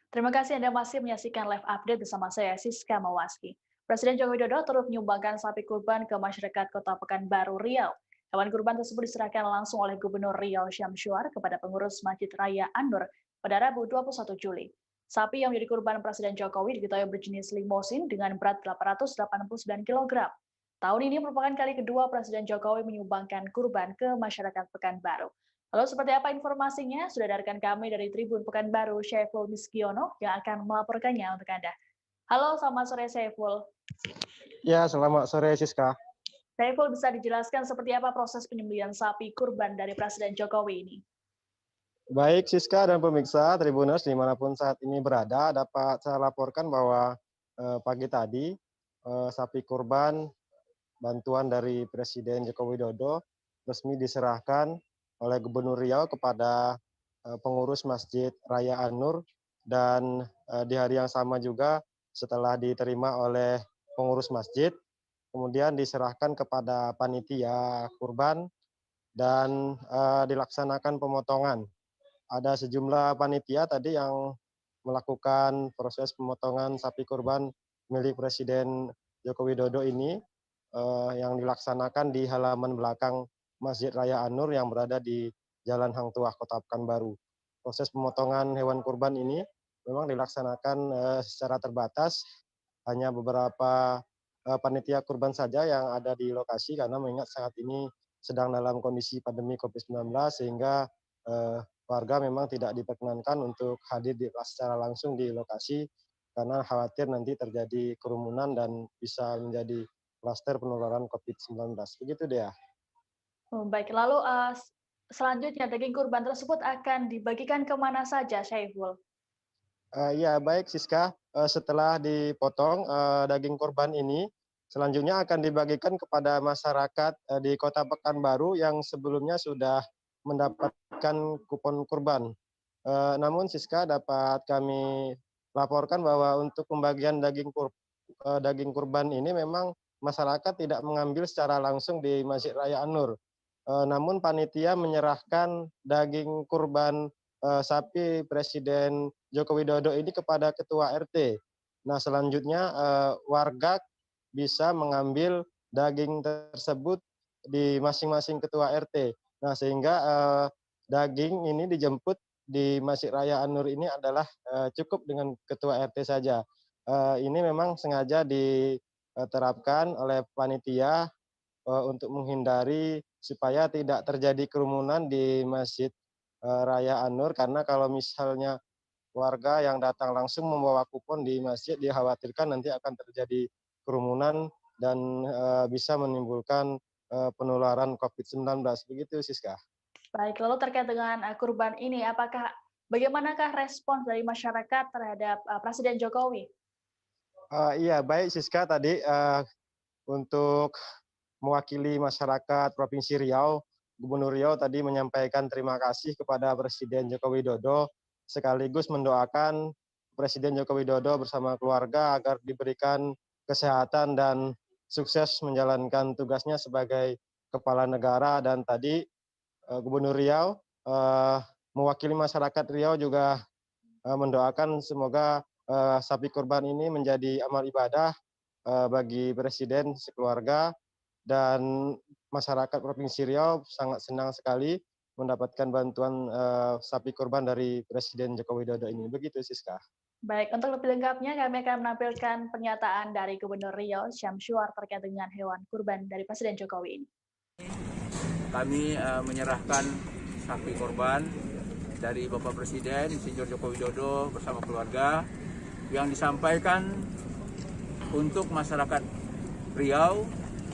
Terima kasih Anda masih menyaksikan live update bersama saya Siska Mawaski. Presiden Joko Widodo turut menyumbangkan sapi kurban ke masyarakat Kota Pekanbaru, Riau. Hewan kurban tersebut diserahkan langsung oleh Gubernur Riau Syamsuar kepada pengurus Masjid Raya An-Nur pada Rabu 21 Juli. Sapi yang menjadi kurban Presiden Jokowi diketahui berjenis limosin dengan berat 889 kg. Tahun ini merupakan kali kedua Presiden Jokowi menyumbangkan kurban ke masyarakat Pekanbaru. Lalu seperti apa informasinya? Sudah ada rekan kami dari Tribun Pekanbaru, Syaiful Miskiono, yang akan melaporkannya untuk Anda. Halo, selamat sore Syaiful. Ya, selamat sore Siska. Syaiful, bisa dijelaskan seperti apa proses penyembelihan sapi kurban dari Presiden Jokowi ini? Baik Siska dan pemirsa Tribuners dimanapun saat ini berada, dapat saya laporkan bahwa pagi tadi sapi kurban bantuan dari Presiden Joko Widodo resmi diserahkan oleh Gubernur Riau kepada pengurus Masjid Raya An-Nur, dan di hari yang sama juga setelah diterima oleh pengurus masjid, kemudian diserahkan kepada panitia kurban dan dilaksanakan pemotongan. Ada sejumlah panitia tadi yang melakukan proses pemotongan sapi kurban milik Presiden Joko Widodo ini yang dilaksanakan di halaman belakang Masjid Raya An-Nur yang berada di Jalan Hang Tuah, Kota Pekanbaru. Proses pemotongan hewan kurban ini memang dilaksanakan secara terbatas, hanya beberapa panitia kurban saja yang ada di lokasi karena mengingat saat ini sedang dalam kondisi pandemi COVID-19 sehingga warga memang tidak diperkenankan untuk hadir secara langsung di lokasi karena khawatir nanti terjadi kerumunan dan bisa menjadi klaster penularan COVID-19. Begitu deh. Baik, lalu selanjutnya daging kurban tersebut akan dibagikan kemana saja, Syaiful? Ya, baik Siska. Setelah dipotong daging kurban ini, selanjutnya akan dibagikan kepada masyarakat di Kota Pekanbaru yang sebelumnya sudah mendapatkan kupon kurban. Namun Siska, dapat kami laporkan bahwa untuk pembagian daging kurban ini memang masyarakat tidak mengambil secara langsung di Masjid Raya An-Nur. Namun panitia menyerahkan daging kurban sapi Presiden Joko Widodo ini kepada Ketua RT. Nah, selanjutnya warga bisa mengambil daging tersebut di masing-masing Ketua RT. Nah, sehingga daging ini dijemput di Masjid Raya An-Nur ini adalah cukup dengan Ketua RT saja. Ini memang sengaja diterapkan oleh panitia untuk menghindari supaya tidak terjadi kerumunan di Masjid Raya An-Nur, karena kalau misalnya warga yang datang langsung membawa kupon di masjid dikhawatirkan nanti akan terjadi kerumunan dan bisa menimbulkan penularan COVID-19. Begitu Siska. Baik, lalu terkait dengan kurban ini, bagaimanakah respons dari masyarakat terhadap Presiden Jokowi? Iya, baik Siska, tadi untuk mewakili masyarakat Provinsi Riau, Gubernur Riau tadi menyampaikan terima kasih kepada Presiden Joko Widodo, sekaligus mendoakan Presiden Joko Widodo bersama keluarga agar diberikan kesehatan dan sukses menjalankan tugasnya sebagai kepala negara. Dan tadi Gubernur Riau mewakili masyarakat Riau juga mendoakan semoga sapi kurban ini menjadi amal ibadah bagi Presiden sekeluarga. Dan masyarakat Provinsi Riau sangat senang sekali mendapatkan bantuan sapi kurban dari Presiden Joko Widodo ini. Begitu Siska. Baik, untuk lebih lengkapnya kami akan menampilkan pernyataan dari Gubernur Riau, Syamsuar, terkait dengan hewan kurban dari Presiden Jokowi ini. Kami menyerahkan sapi kurban dari Bapak Presiden Insinyur Joko Widodo bersama keluarga yang disampaikan untuk masyarakat Riau,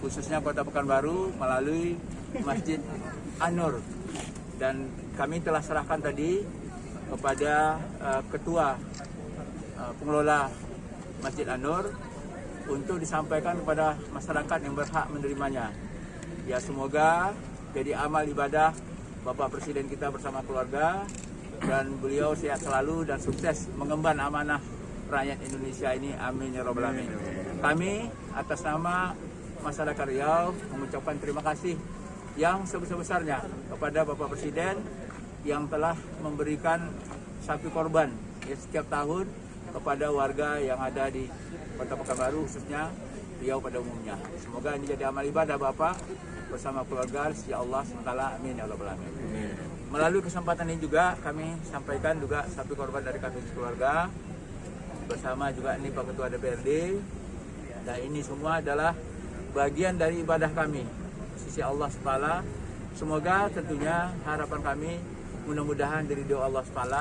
khususnya Kota Pekanbaru melalui Masjid An-Nur. Dan kami telah serahkan tadi kepada Ketua Pengelola Masjid An-Nur untuk disampaikan kepada masyarakat yang berhak menerimanya. Ya, semoga jadi amal ibadah Bapak Presiden kita bersama keluarga, dan beliau sehat selalu dan sukses mengemban amanah rakyat Indonesia ini. Amin ya rabbal alamin. Kami atas nama masyarakat Riau mengucapkan terima kasih yang sebesar-besarnya kepada Bapak Presiden yang telah memberikan sapi korban setiap tahun kepada warga yang ada di Kota Pekanbaru, khususnya Riau pada umumnya. Semoga ini jadi amal ibadah Bapak bersama keluarga, ya Allah SWT. Amin ya rabbal alamin. Melalui kesempatan ini juga kami sampaikan juga sapi korban dari kami keluarga bersama juga ini Pak Ketua DPRD. Nah, ini semua adalah bagian dari ibadah kami sisi Allah SWT. Semoga tentunya harapan kami mudah-mudahan dari doa Allah SWT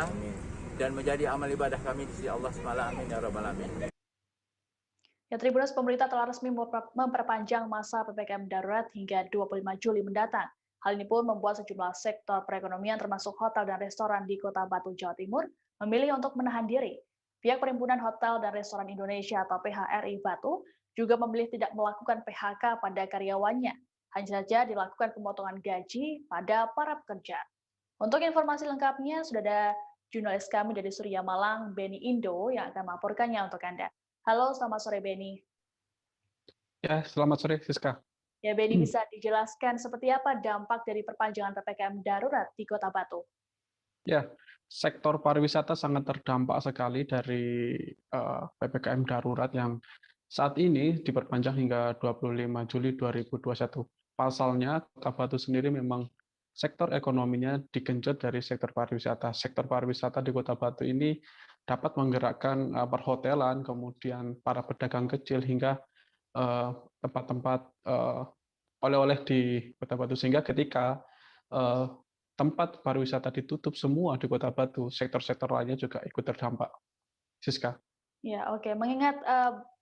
dan menjadi amal ibadah kami sisi Allah SWT. Amin ya rabbal alamin. Ya, Tribuners, pemerintah telah resmi memperpanjang masa PPKM darurat hingga 25 Juli mendatang. Hal ini pun membuat sejumlah sektor perekonomian termasuk hotel dan restoran di Kota Batu, Jawa Timur memilih untuk menahan diri. Pihak Perhimpunan Hotel dan Restoran Indonesia atau PHRI Batu juga memilih tidak melakukan PHK pada karyawannya, hanya saja dilakukan pemotongan gaji pada para pekerja. Untuk informasi lengkapnya, sudah ada jurnalis kami dari Surya Malang, Beni Indo, yang akan melaporkannya untuk Anda. Halo, selamat sore Beni. Ya, selamat sore Siska. Ya, Beni, bisa dijelaskan seperti apa dampak dari perpanjangan PPKM darurat di Kota Batu? Ya, sektor pariwisata sangat terdampak sekali dari PPKM darurat yang saat ini diperpanjang hingga 25 Juli 2021. Pasalnya, Kota Batu sendiri memang sektor ekonominya digenjot dari sektor pariwisata. Sektor pariwisata di Kota Batu ini dapat menggerakkan perhotelan, kemudian para pedagang kecil hingga tempat-tempat oleh-oleh di Kota Batu. Sehingga ketika tempat pariwisata ditutup semua di Kota Batu, sektor-sektor lainnya juga ikut terdampak. Siska. Ya, oke. Mengingat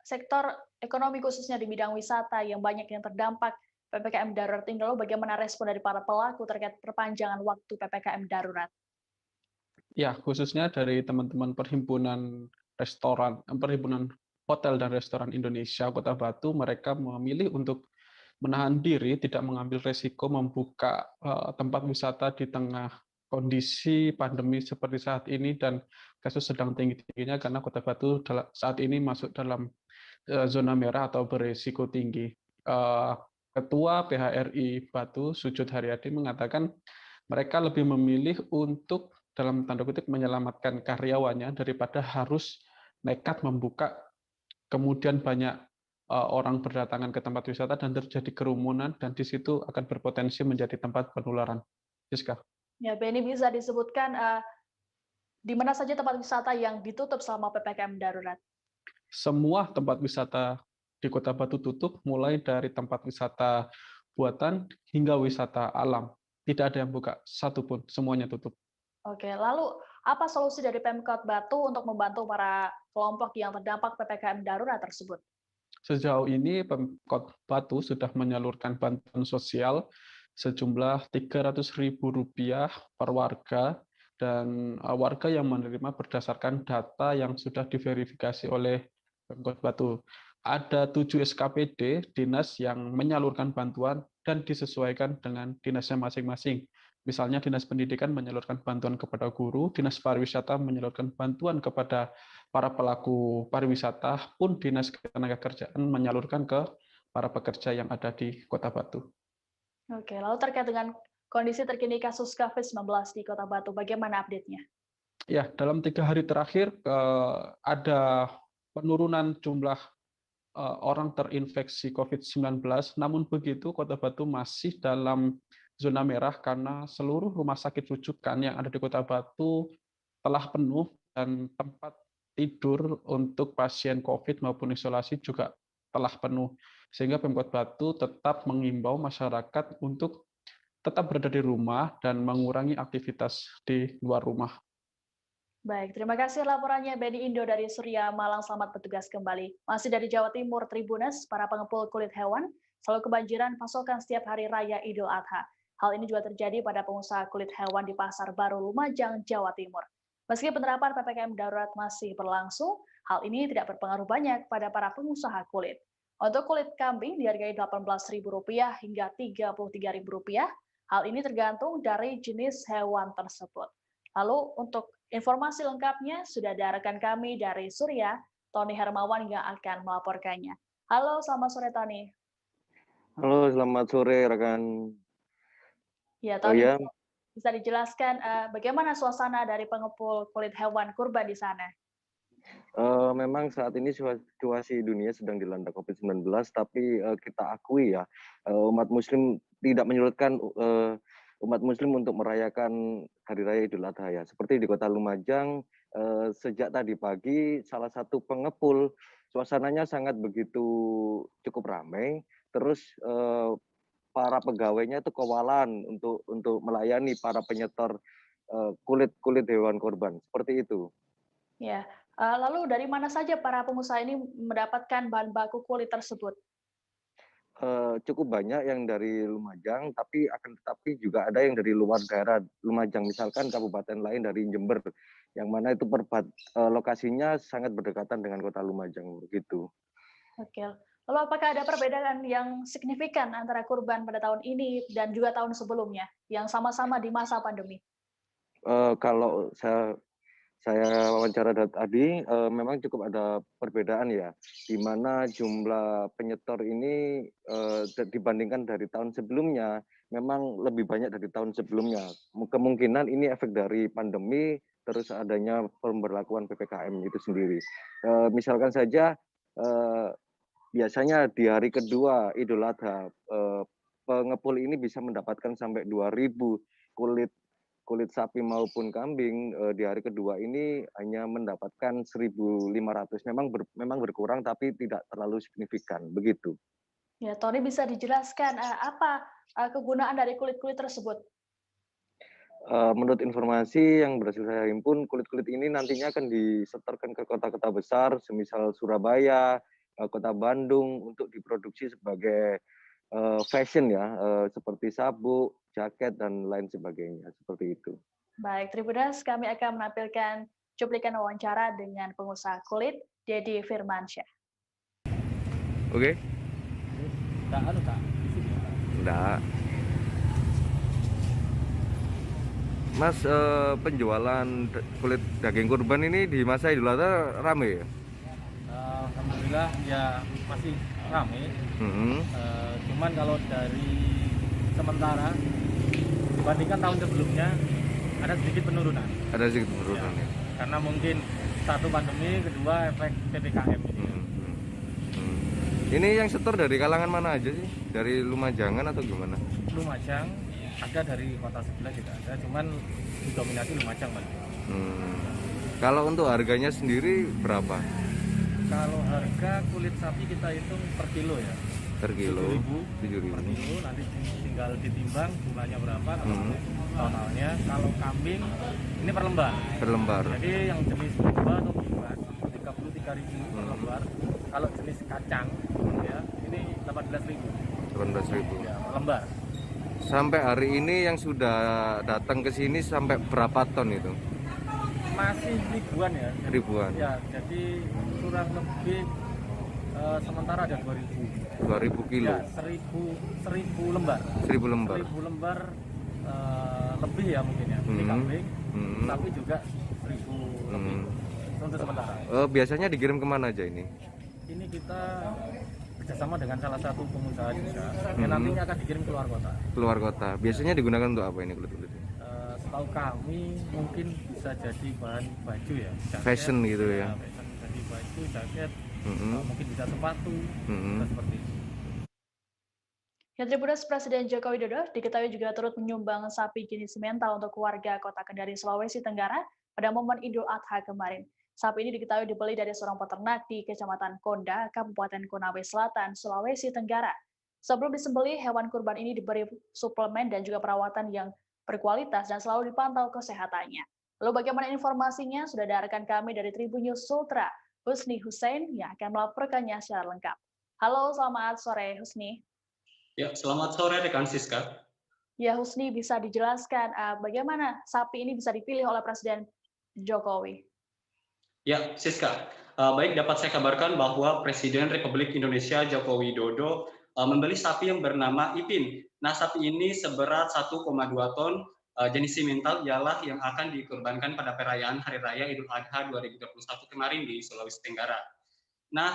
sektor ekonomi khususnya di bidang wisata yang banyak yang terdampak PPKM darurat ini, lalu bagaimana respon dari para pelaku terkait perpanjangan waktu PPKM darurat? Ya, khususnya dari teman-teman perhimpunan perhimpunan hotel dan restoran Indonesia Kota Batu, mereka memilih untuk menahan diri, tidak mengambil resiko membuka tempat wisata di tengah kondisi pandemi seperti saat ini dan kasus sedang tinggi-tingginya, karena Kota Batu saat ini masuk dalam zona merah atau berisiko tinggi. Ketua PHRI Batu, Sujud Haryadi, mengatakan mereka lebih memilih untuk dalam tanda kutip menyelamatkan karyawannya daripada harus nekat membuka, kemudian banyak orang berdatangan ke tempat wisata dan terjadi kerumunan, dan di situ akan berpotensi menjadi tempat penularan. Siska. Ya, Benny, bisa disebutkan di mana saja tempat wisata yang ditutup selama PPKM darurat? Semua tempat wisata di Kota Batu tutup, mulai dari tempat wisata buatan hingga wisata alam. Tidak ada yang buka satupun, semuanya tutup. Oke, lalu apa solusi dari Pemkot Batu untuk membantu para kelompok yang terdampak PPKM darurat tersebut? Sejauh ini Pemkot Batu sudah menyalurkan bantuan sosial sejumlah Rp300.000 per warga, dan warga yang menerima berdasarkan data yang sudah diverifikasi oleh Pemkot Batu. Ada 7 SKPD dinas yang menyalurkan bantuan dan disesuaikan dengan dinasnya masing-masing. Misalnya Dinas Pendidikan menyalurkan bantuan kepada guru, Dinas Pariwisata menyalurkan bantuan kepada para pelaku pariwisata, pun Dinas Ketenagakerjaan menyalurkan ke para pekerja yang ada di Kota Batu. Oke, lalu terkait dengan kondisi terkini kasus COVID-19 di Kota Batu, bagaimana update-nya? Ya, dalam 3 hari terakhir ada penurunan jumlah orang terinfeksi COVID-19, namun begitu Kota Batu masih dalam zona merah karena seluruh rumah sakit rujukan yang ada di Kota Batu telah penuh dan tempat tidur untuk pasien COVID maupun isolasi juga telah penuh. Sehingga Pemkot Batu tetap mengimbau masyarakat untuk tetap berada di rumah dan mengurangi aktivitas di luar rumah. Baik, terima kasih laporannya Benny Indo dari Surya Malang. Selamat bertugas kembali. Masih dari Jawa Timur, Tribunas, para pengepul kulit hewan selalu kebanjiran pasokan setiap hari raya Idul Adha. Hal ini juga terjadi pada pengusaha kulit hewan di Pasar Baru Lumajang, Jawa Timur. Meski penerapan PPKM darurat masih berlangsung, hal ini tidak berpengaruh banyak pada para pengusaha kulit. Untuk kulit kambing dihargai Rp18.000 hingga Rp33.000. Hal ini tergantung dari jenis hewan tersebut. Lalu untuk informasi lengkapnya sudah ada rekan kami dari Surya, Tony Hermawan, yang akan melaporkannya. Halo, selamat sore Tony. Halo, selamat sore rekan. Ya, Tony, bisa dijelaskan bagaimana suasana dari pengepul kulit hewan kurban di sana? Memang saat ini situasi dunia sedang dilanda COVID-19, tapi kita akui ya, umat Muslim tidak menyurutkan umat Muslim untuk merayakan Hari Raya Idul Adha ya. Seperti di Kota Lumajang, sejak tadi pagi salah satu pengepul, suasananya sangat begitu cukup ramai. Terus para pegawainya itu kewalan untuk melayani para penyetor kulit hewan korban. Seperti itu. Ya, lalu dari mana saja para pengusaha ini mendapatkan bahan baku kulit tersebut? Cukup banyak yang dari Lumajang, tapi juga ada yang dari luar daerah Lumajang, misalkan kabupaten lain dari Jember, yang mana itu lokasinya sangat berdekatan dengan kota Lumajang begitu. Oke, lalu apakah ada perbedaan yang signifikan antara kurban pada tahun ini dan juga tahun sebelumnya, yang sama-sama di masa pandemi? Kalau saya wawancara tadi, memang cukup ada perbedaan ya, di mana jumlah penyetor ini dibandingkan dari tahun sebelumnya, memang lebih banyak dari tahun sebelumnya. Kemungkinan ini efek dari pandemi, terus adanya pemberlakuan PPKM itu sendiri. Misalkan saja, biasanya di hari kedua Idul Adha, pengepul ini bisa mendapatkan sampai 2.000 kulit sapi maupun kambing. Di hari kedua ini hanya mendapatkan 1.500. Memang berkurang tapi tidak terlalu signifikan begitu. Ya, Tony bisa dijelaskan apa kegunaan dari kulit-kulit tersebut? Menurut informasi yang berhasil saya himpun, kulit-kulit ini nantinya akan disetorkan ke kota-kota besar, semisal Surabaya, kota Bandung, untuk diproduksi sebagai fashion ya, seperti sabuk, jaket, dan lain sebagainya, seperti itu. Baik, Tribuners, kami akan menampilkan cuplikan wawancara dengan pengusaha kulit, Dedi Firmansyah. Oke. Enggak. Mas, penjualan kulit daging kurban ini di masa Idul Adha rame ya? Alhamdulillah ya masih rame. Cuman kalau dari sementara dibandingkan tahun sebelumnya ada sedikit penurunan. Ada sedikit penurunan ya. Karena mungkin satu pandemi, kedua efek PPKM. Ini yang setor dari kalangan mana aja sih? Dari Lumajangan atau gimana? Lumajang, ada dari kota sebelah juga ada, cuman didominasi Lumajang Pak. Kalau untuk harganya sendiri berapa? Kalau harga kulit sapi kita hitung per kilo ya. Per kilo? 7.000 per kilo, nanti tinggal ditimbang jumlahnya berapa, totalnya. Kalau kambing, ini per lembar. Per lembar. Jadi yang jenis domba atau bibas, 33.000 per lembar. Kalau jenis kacang, ya ini 18.000. 18.000. Ya, per lembar. Sampai hari ini yang sudah datang ke sini sampai berapa ton itu? Masih ribuan ya. Ribuan. Ya, jadi kurang lebih sementara ada 2.000 kilo. Ya, 1.000 lembar. 1.000 lembar. 1.000 lembar lebih ya mungkin ya. Ini kambing, tapi juga 1.000 lebih untuk sementara. Biasanya dikirim kemana aja ini? Ini kita bekerjasama dengan salah satu pengusaha juga. Yang nantinya akan dikirim keluar kota. Keluar kota. Biasanya digunakan untuk apa ini kulit-kulit? Setahu kami mungkin bisa jadi bahan baju ya. Jaket, fashion gitu ya. Fashion, jadi baju, jaket, mungkin bisa sepatu, bisa seperti itu. Ya, Tribuners, Presiden Joko Widodo diketahui juga turut menyumbang sapi jenis mental untuk warga Kota Kendari, Sulawesi Tenggara pada momen Idul Adha kemarin. Sapi ini diketahui dibeli dari seorang peternak di Kecamatan Konda, Kabupaten Konawe Selatan, Sulawesi Tenggara. Sebelum disembelih, hewan kurban ini diberi suplemen dan juga perawatan yang berkualitas dan selalu dipantau kesehatannya. Lalu bagaimana informasinya? Sudah ada rekan kami dari Tribun News Sultra, Husni Hussein, yang akan melaporkannya secara lengkap. Halo, selamat sore Husni. Ya, selamat sore rekan Siska. Ya, Husni, bisa dijelaskan bagaimana sapi ini bisa dipilih oleh Presiden Jokowi? Ya, Siska. Baik, dapat saya kabarkan bahwa Presiden Republik Indonesia Joko Widodo membeli sapi yang bernama Ipin. Nah, sapi ini seberat 1,2 ton, jenis simental ialah yang akan dikorbankan pada perayaan Hari Raya Idul Adha 2021 kemarin di Sulawesi Tenggara. Nah,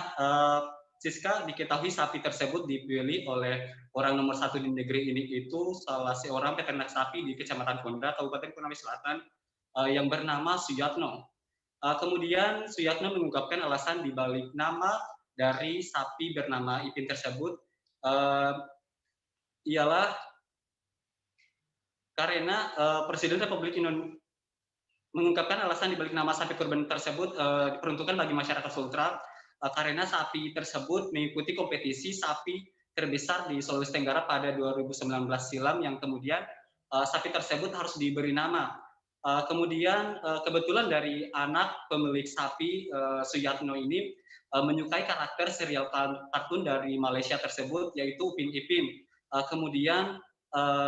Siska, diketahui sapi tersebut dipilih oleh orang nomor 1 di negeri ini itu salah seorang peternak sapi di Kecamatan Konda, Kabupaten Konawe Selatan, yang bernama Suyatno. Kemudian Suyatno mengungkapkan alasan di balik nama dari sapi bernama Ipin tersebut ialah karena Presiden Republik Indonesia mengungkapkan alasan di balik nama sapi kurban tersebut diperuntukkan bagi masyarakat Sultra karena sapi tersebut mengikuti kompetisi sapi terbesar di Sulawesi Tenggara pada 2019 silam yang kemudian sapi tersebut harus diberi nama. Kemudian kebetulan dari anak pemilik sapi Suyatno ini menyukai karakter serial kartun dari Malaysia tersebut yaitu Upin Ipin. Kemudian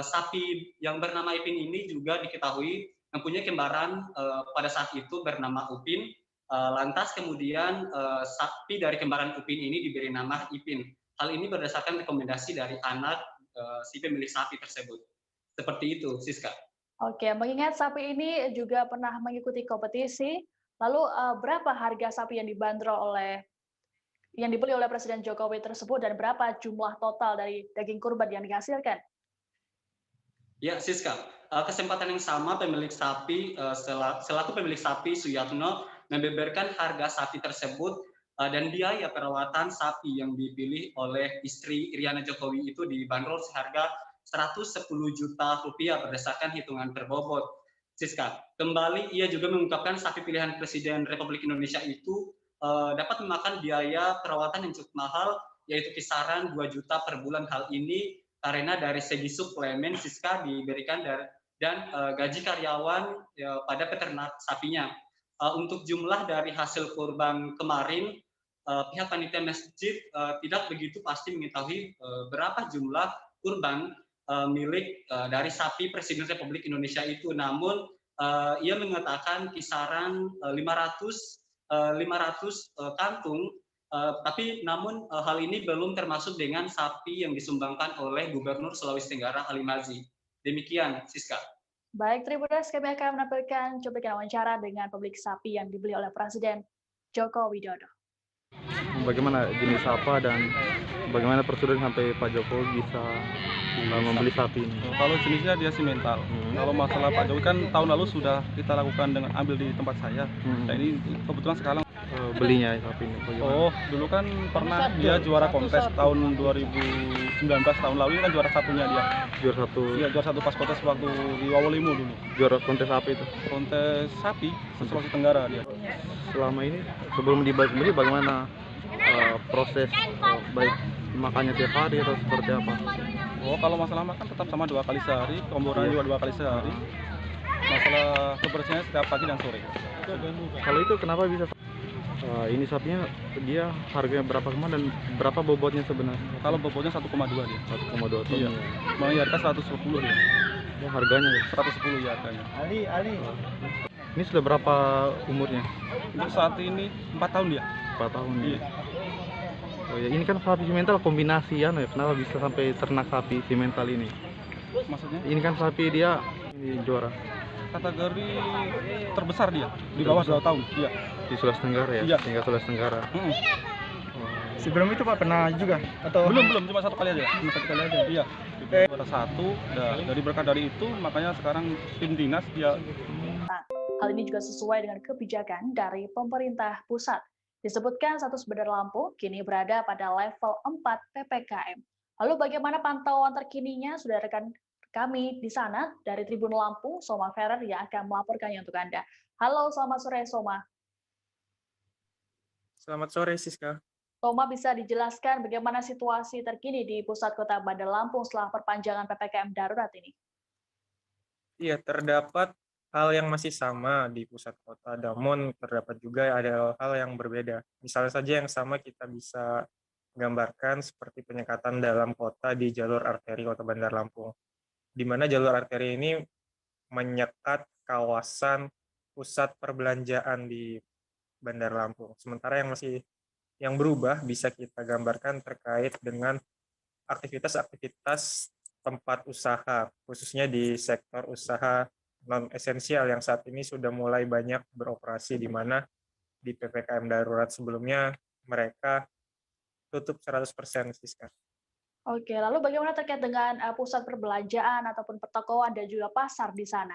sapi yang bernama Ipin ini juga diketahui mempunyai kembaran pada saat itu bernama Upin. Lantas kemudian sapi dari kembaran Upin ini diberi nama Ipin. Hal ini berdasarkan rekomendasi dari anak si pemilik sapi tersebut. Seperti itu, Siska. Oke, mengingat sapi ini juga pernah mengikuti kompetisi, lalu berapa harga sapi yang dibeli oleh Presiden Jokowi tersebut dan berapa jumlah total dari daging kurban yang dihasilkan? Ya, Siska. Kesempatan yang sama pemilik sapi selaku pemilik sapi Suyatno membeberkan harga sapi tersebut dan biaya perawatan sapi yang dipilih oleh istri Iriana Jokowi itu dibanderol seharga 110 juta rupiah berdasarkan hitungan berbobot. Siska, kembali ia juga mengungkapkan sapi pilihan Presiden Republik Indonesia itu dapat memakan biaya perawatan yang cukup mahal, yaitu kisaran 2 juta per bulan. Hal ini karena dari segi suplemen Siska dan gaji karyawan pada peternak sapinya. Untuk jumlah dari hasil kurban kemarin, pihak panitia masjid tidak begitu pasti mengetahui berapa jumlah kurban milik dari sapi Presiden Republik Indonesia itu. Namun ia mengatakan kisaran 500 kantung, tapi namun hal ini belum termasuk dengan sapi yang disumbangkan oleh Gubernur Sulawesi Tenggara Halim Hazi. Demikian, Siska. Baik, Tribuners, kami akan menampilkan cuplikan wawancara dengan pemilik sapi yang dibeli oleh Presiden Joko Widodo. Bagaimana jenis apa dan bagaimana prosedur sampai Pak Jokowi bisa membeli sapi ini? Kalau jenisnya dia simental. Kalau masalah Pak Jokowi kan tahun lalu sudah kita lakukan dengan ambil di tempat saya. Nah ini kebetulan sekarang belinya sapi ini. Bagaimana? Oh, dulu kan pernah dia juara kontes tahun 2019 tahun lalu, ini kan juara satunya dia. Juara satu. Iya, juara satu pas kontes waktu di Wawolimo dulu. Juara kontes apa itu? Kontes sapi Sulawesi Tenggara dia. Selama ini sebelum dibeli bagaimana proses baik makannya tiap hari atau seperti apa? Oh, kalau masalah makan tetap sama 2 kali sehari, komboran juga 2 kali sehari. Masalah kebersihannya setiap pagi dan sore. Kalau itu kenapa bisa? Ini sapinya dia harganya berapa kemarin dan berapa bobotnya sebenarnya? Kalau bobotnya 1,2 dia. 1,2 ton. Iya. Mengiarkan 110 dia. Ya, harganya ya? 110 ya harganya. Ali. Ini sudah berapa umurnya? Untuk saat ini 4 tahun dia. 4 tahun. Iya. Oh ya, ini kan sapi simental kombinasian ya. Kenapa bisa sampai ternak sapi simental ini? Maksudnya? Ini kan sapi dia ini juara. Kategori terbesar dia di bawah 2 tahun. Iya. Di Sulawesi Tenggara ya? Iya. Tinggal Sulawesi Tenggara. Sebelum itu Pak pernah juga atau belum cuma 1 kali aja. Cuma 1 kali aja. Iya. Juara 1 dari berkat dari itu makanya sekarang tim dinas dia. Hal ini juga sesuai dengan kebijakan dari pemerintah pusat. Disebutkan status Bandar Lampung kini berada pada level 4 PPKM. Lalu bagaimana pantauan terkininya? Sudah rekan kami di sana dari Tribun Lampung, Soma Ferrer yang akan melaporkannya untuk Anda. Halo, selamat sore Soma. Selamat sore Siska. Soma, bisa dijelaskan bagaimana situasi terkini di pusat kota Bandar Lampung setelah perpanjangan PPKM darurat ini? Iya, terdapat hal yang masih sama di pusat kota, namun terdapat juga ada hal yang berbeda. Misalnya saja yang sama kita bisa gambarkan seperti penyekatan dalam kota di jalur arteri Kota Bandar Lampung, di mana jalur arteri ini menyekat kawasan pusat perbelanjaan di Bandar Lampung. Sementara yang berubah bisa kita gambarkan terkait dengan aktivitas-aktivitas tempat usaha, khususnya di sektor usaha non-esensial yang saat ini sudah mulai banyak beroperasi, di mana di PPKM darurat sebelumnya mereka tutup 100%, Siska. Oke, lalu bagaimana terkait dengan pusat perbelanjaan ataupun pertokoan dan juga pasar di sana?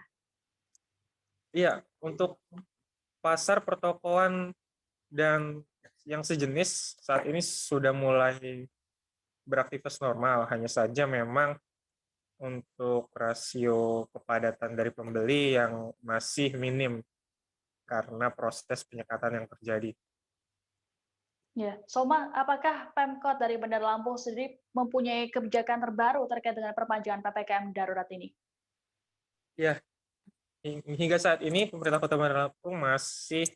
Iya, untuk pasar, pertokoan, dan yang sejenis saat ini sudah mulai beraktivitas normal, hanya saja memang untuk rasio kepadatan dari pembeli yang masih minim karena proses penyekatan yang terjadi. Ya, Soma, apakah Pemkot dari Bandar Lampung sendiri mempunyai kebijakan terbaru terkait dengan perpanjangan PPKM darurat ini? Ya, hingga saat ini pemerintah Kota Bandar Lampung masih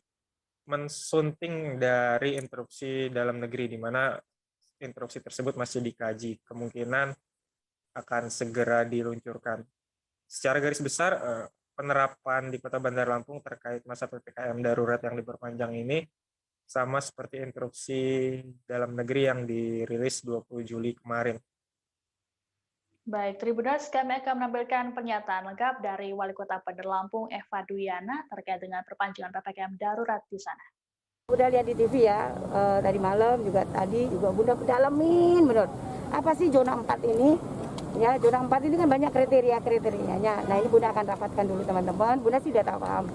mensunting dari instruksi dalam negeri, di mana instruksi tersebut masih dikaji, kemungkinan akan segera diluncurkan. Secara garis besar, penerapan di Kota Bandar Lampung terkait masa PPKM darurat yang diperpanjang ini sama seperti instruksi dalam negeri yang dirilis 20 Juli kemarin. Baik, Tribuners, kami akan menampilkan pernyataan lengkap dari Wali Kota Bandar Lampung, Eva Duyana, terkait dengan perpanjangan PPKM darurat di sana. Udah lihat di TV ya, tadi malam juga tadi juga Bunda dalemin benar. Apa sih zona 4 ini? Ya, zona 4 ini kan banyak kriterianya. Nah, ini Bunda akan rapatkan dulu teman-teman. Bunda sih sudah tahu paham.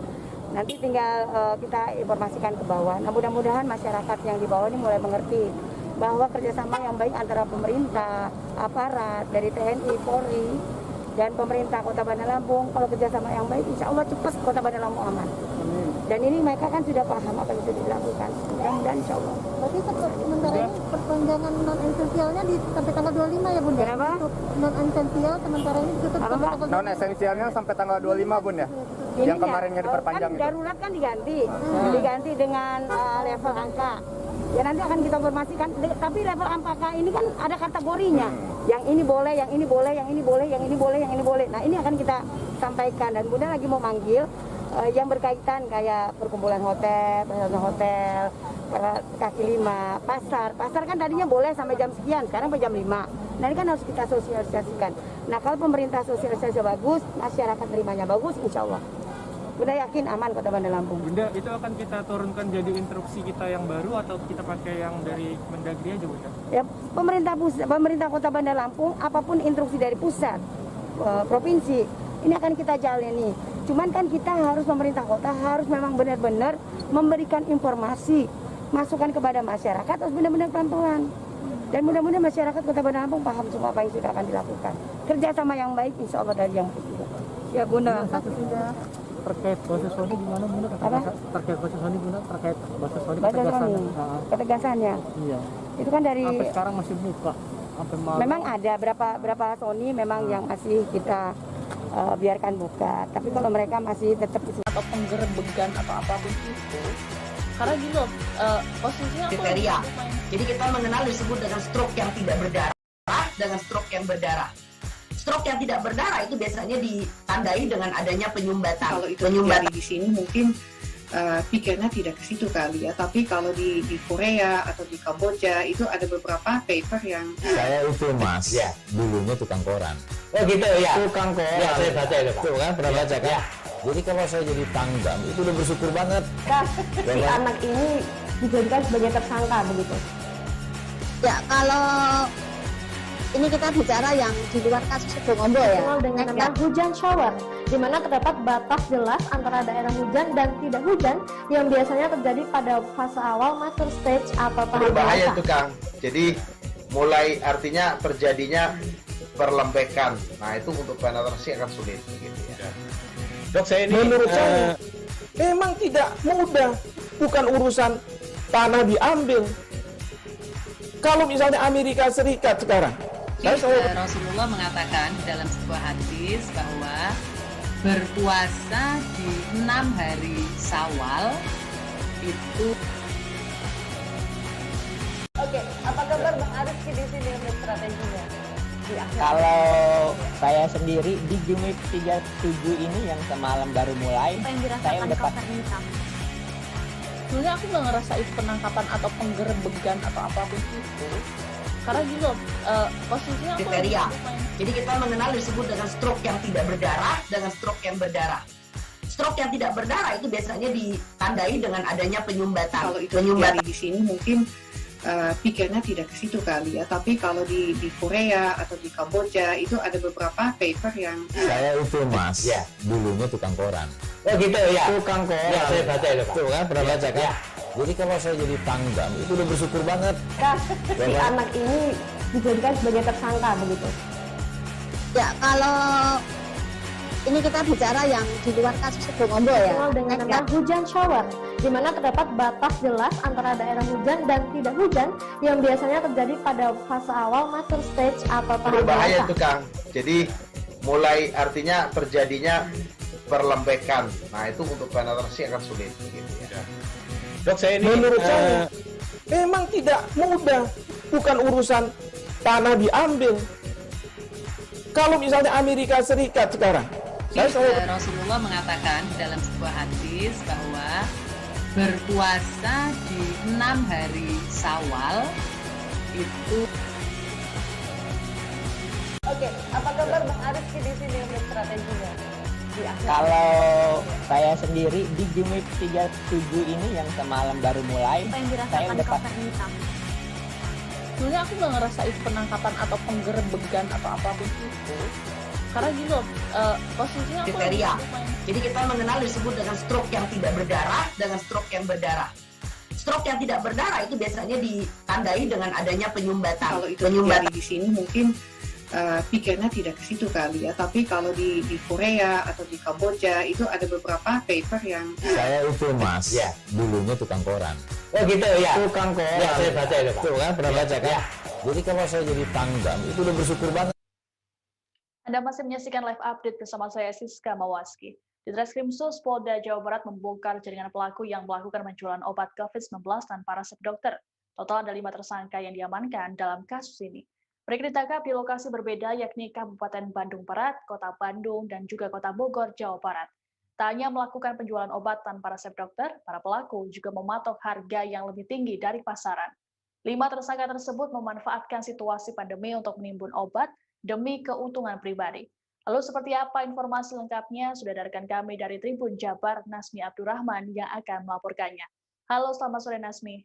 Nanti tinggal kita informasikan ke bawah. Nah, mudah-mudahan masyarakat yang di bawah ini mulai mengerti bahwa kerjasama yang baik antara pemerintah, aparat, dari TNI, Polri, dan pemerintah Kota Bandar Lampung, kalau kerjasama yang baik, insya Allah cepat Kota Bandar Lampung aman. Dan ini mereka kan sudah paham apa yang sudah dilakukan. Mudah-mudahan insya Allah. Berarti sementara ini perpanjangan non esensialnya sampai tanggal 25 ya Bunda. Kenapa? Non esensial sementara ini ditutup sampai tanggal 25. Non esensialnya sampai tanggal 25 Bun ya. Ini Yang kemarinnya diperpanjang kan itu. darurat kan diganti dengan level angka. Ya nanti akan kita informasikan. Tapi level angka ini kan ada kategorinya. Yang ini boleh, yang ini boleh, yang ini boleh, yang ini boleh, yang ini boleh. Nah ini akan kita sampaikan dan Bunda lagi mau manggil yang berkaitan kayak perkumpulan hotel, kaki lima, pasar kan tadinya boleh sampai jam sekian, sekarang sampai jam 5. Nah ini kan harus kita sosialisasikan. Nah kalau pemerintah sosialisasi bagus, masyarakat terimanya bagus, insya Allah. Bunda yakin aman Kota Bandar Lampung. Bunda, itu akan kita turunkan jadi instruksi kita yang baru atau kita pakai yang dari Mendagri aja Bunda? Ya pemerintah Kota Bandar Lampung, apapun instruksi dari pusat, provinsi, ini akan kita jalani. Cuman kan kita harus pemerintah kota harus memang benar-benar memberikan informasi, masukan kepada masyarakat harus benar-benar pelan-pelan. Dan mudah-mudahan masyarakat Kota Bandar Lampung paham semua apa yang sudah akan dilakukan. Kerjasama yang baik insya Allah dari yang positif. Ya Bunda. Terkait bahasa Sony gimana Bunda? Terkait bahasa Sony Bunda, terkait bahasa Sony ketegasannya. Iya. Itu kan dari sampai sekarang masih buka. Sampai malam. Memang ada berapa Sony memang yang masih kita biarkan buka. Tapi kalau mereka masih tetap atau penggerebegan atau apapun itu. Karena gini loh, posisinya kriteria. Jadi kita mengenal disebut dengan stroke yang tidak berdarah dengan stroke yang berdarah. Stroke yang tidak berdarah itu biasanya ditandai dengan adanya penyumbatan. Kalau itu terjadi di sini mungkin pikirnya tidak ke situ kali ya. Tapi kalau di Korea atau di Kamboja itu ada beberapa paper yang saya itu Mas, ya, dulunya tukang koran. Oh gitu ya. Tukang koran. Ya, saya baca itu Pak. Tuh kan pernah baca kan? Ya. Jadi kalau saya jadi tanggam itu udah bersyukur banget. Si anak ini dijadikan sebagai tersangka begitu. Ya kalau ini kita bicara yang di luar kasus Situbondo ya. Dengan nama hujan shower, di mana terdapat batas jelas antara daerah hujan dan tidak hujan yang biasanya terjadi pada fase awal mature stage atau tahap berbahaya itu Kang. Jadi mulai artinya terjadinya perlembekan. Nah itu untuk penetrasi akan sulit gitu ya. Dok saya ini menurut saya memang tidak mudah, bukan urusan tanah diambil. Kalau misalnya Amerika Serikat sekarang Rasulullah mengatakan dalam sebuah hadis bahwa berpuasa di 6 hari Syawal itu. Oke, apa kabar Bang Arif di sini untuk strateginya? Kalau saya sendiri di Jumip 37 ini yang semalam baru mulai, saya udah pasti. Sebenarnya aku nggak ngerasain penangkapan atau penggerebegan atau apapun itu. Karena gini loh, posisinya kriteria. Jadi kita mengenal disebut dengan stroke yang tidak berdarah dengan stroke yang berdarah. Stroke yang tidak berdarah itu biasanya ditandai dengan adanya penyumbatan. Kalau itu terjadi di sini mungkin pikirnya tidak ke situ kali ya. Tapi kalau di Korea atau di Kamboja itu ada beberapa paper yang saya itu Mas, ya, dulunya tukang koran. Oh gitu ya. Tukang koran. Ya, saya baca itu Pak. Tuh kan pernah baca kan? Ya. Jadi kalau saya jadi tanggam itu udah bersyukur banget. Si anak ini dijadikan sebagai tersangka begitu. Ya kalau ini kita bicara yang di luar kasus Situbondo ya. Dengan nama hujan shower, di mana terdapat batas jelas antara daerah hujan dan tidak hujan yang biasanya terjadi pada fase awal mature stage atau tahap berbahaya itu Kang. Jadi mulai artinya terjadinya perlembekan. Nah itu untuk penetrasi akan sulit gitu ya. Dok saya ini menurut saya memang tidak mudah, bukan urusan tanah diambil. Kalau misalnya Amerika Serikat sekarang, Rasulullah mengatakan dalam sebuah hadis bahwa berpuasa di 6 hari Syawal itu. Oke, apa kabar Bang Arif di sini untuk strateginya? Kalau saya sendiri di Jumip 37 ini yang semalam baru mulai, saya udah pasti. Sebenarnya aku nggak ngerasain penangkapan atau penggerebegan atau apapun itu. Karena gini loh, posisinya kriteria. Jadi kita mengenal disebut dengan stroke yang tidak berdarah dengan stroke yang berdarah. Stroke yang tidak berdarah itu biasanya ditandai dengan adanya penyumbatan. Kalau itu terjadi di sini mungkin pikirnya tidak ke situ kali ya. Tapi kalau di Korea atau di Kamboja itu ada beberapa paper yang Saya itu Mas, dulunya tukang koran. Oh gitu ya. Tukang koran. Ya, saya baca itu Pak. Tuh kan pernah baca kan? Jadi kalau saya jadi Pangdam itu udah bersyukur banget. Anda masih menyaksikan live update bersama saya Siska Mawaski. Di Treskrimsus Polda Jawa Barat membongkar jaringan pelaku yang melakukan penjualan obat COVID-19 tanpa resep dokter. Total ada 5 tersangka yang diamankan dalam kasus ini. Mereka ditangkap di lokasi berbeda yakni Kabupaten Bandung Barat, Kota Bandung, dan juga Kota Bogor, Jawa Barat. Tak hanya melakukan penjualan obat tanpa resep dokter, para pelaku juga mematok harga yang lebih tinggi dari pasaran. 5 tersangka tersebut memanfaatkan situasi pandemi untuk menimbun obat demi keuntungan pribadi. Lalu seperti apa informasi lengkapnya? Sudah ada rekan kami dari Tribun Jabar, Nasmi Abdurrahman, yang akan melaporkannya. Halo, selamat sore Nasmi.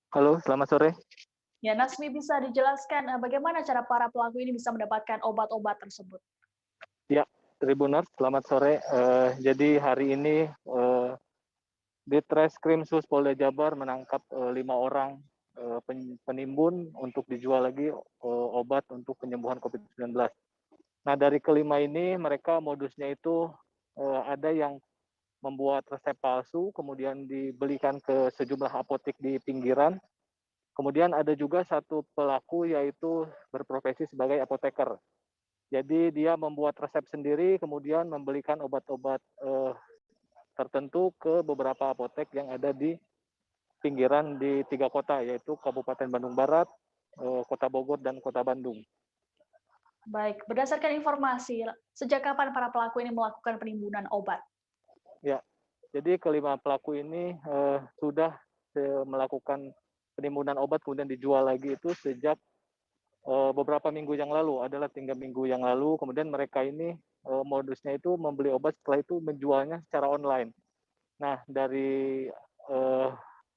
Halo, selamat sore. Ya, Nasmi, bisa dijelaskan bagaimana cara para pelaku ini bisa mendapatkan obat-obat tersebut? Ya, Tribuners, selamat sore. Jadi hari ini di Treskrimsus Polda Jabar menangkap 5 orang penimbun untuk dijual lagi obat untuk penyembuhan COVID-19. Nah, dari kelima ini mereka modusnya itu ada yang membuat resep palsu, kemudian dibelikan ke sejumlah apotek di pinggiran. Kemudian ada juga satu pelaku yaitu berprofesi sebagai apoteker. Jadi dia membuat resep sendiri, kemudian membelikan obat-obat tertentu ke beberapa apotek yang ada di pinggiran di 3 kota, yaitu Kabupaten Bandung Barat, Kota Bogor, dan Kota Bandung. Baik, berdasarkan informasi, sejak kapan para pelaku ini melakukan penimbunan obat? Ya, jadi kelima pelaku ini sudah melakukan penimbunan obat kemudian dijual lagi itu sejak beberapa minggu yang lalu, adalah 3 minggu yang lalu. Kemudian mereka ini modusnya itu membeli obat, setelah itu menjualnya secara online. Nah, dari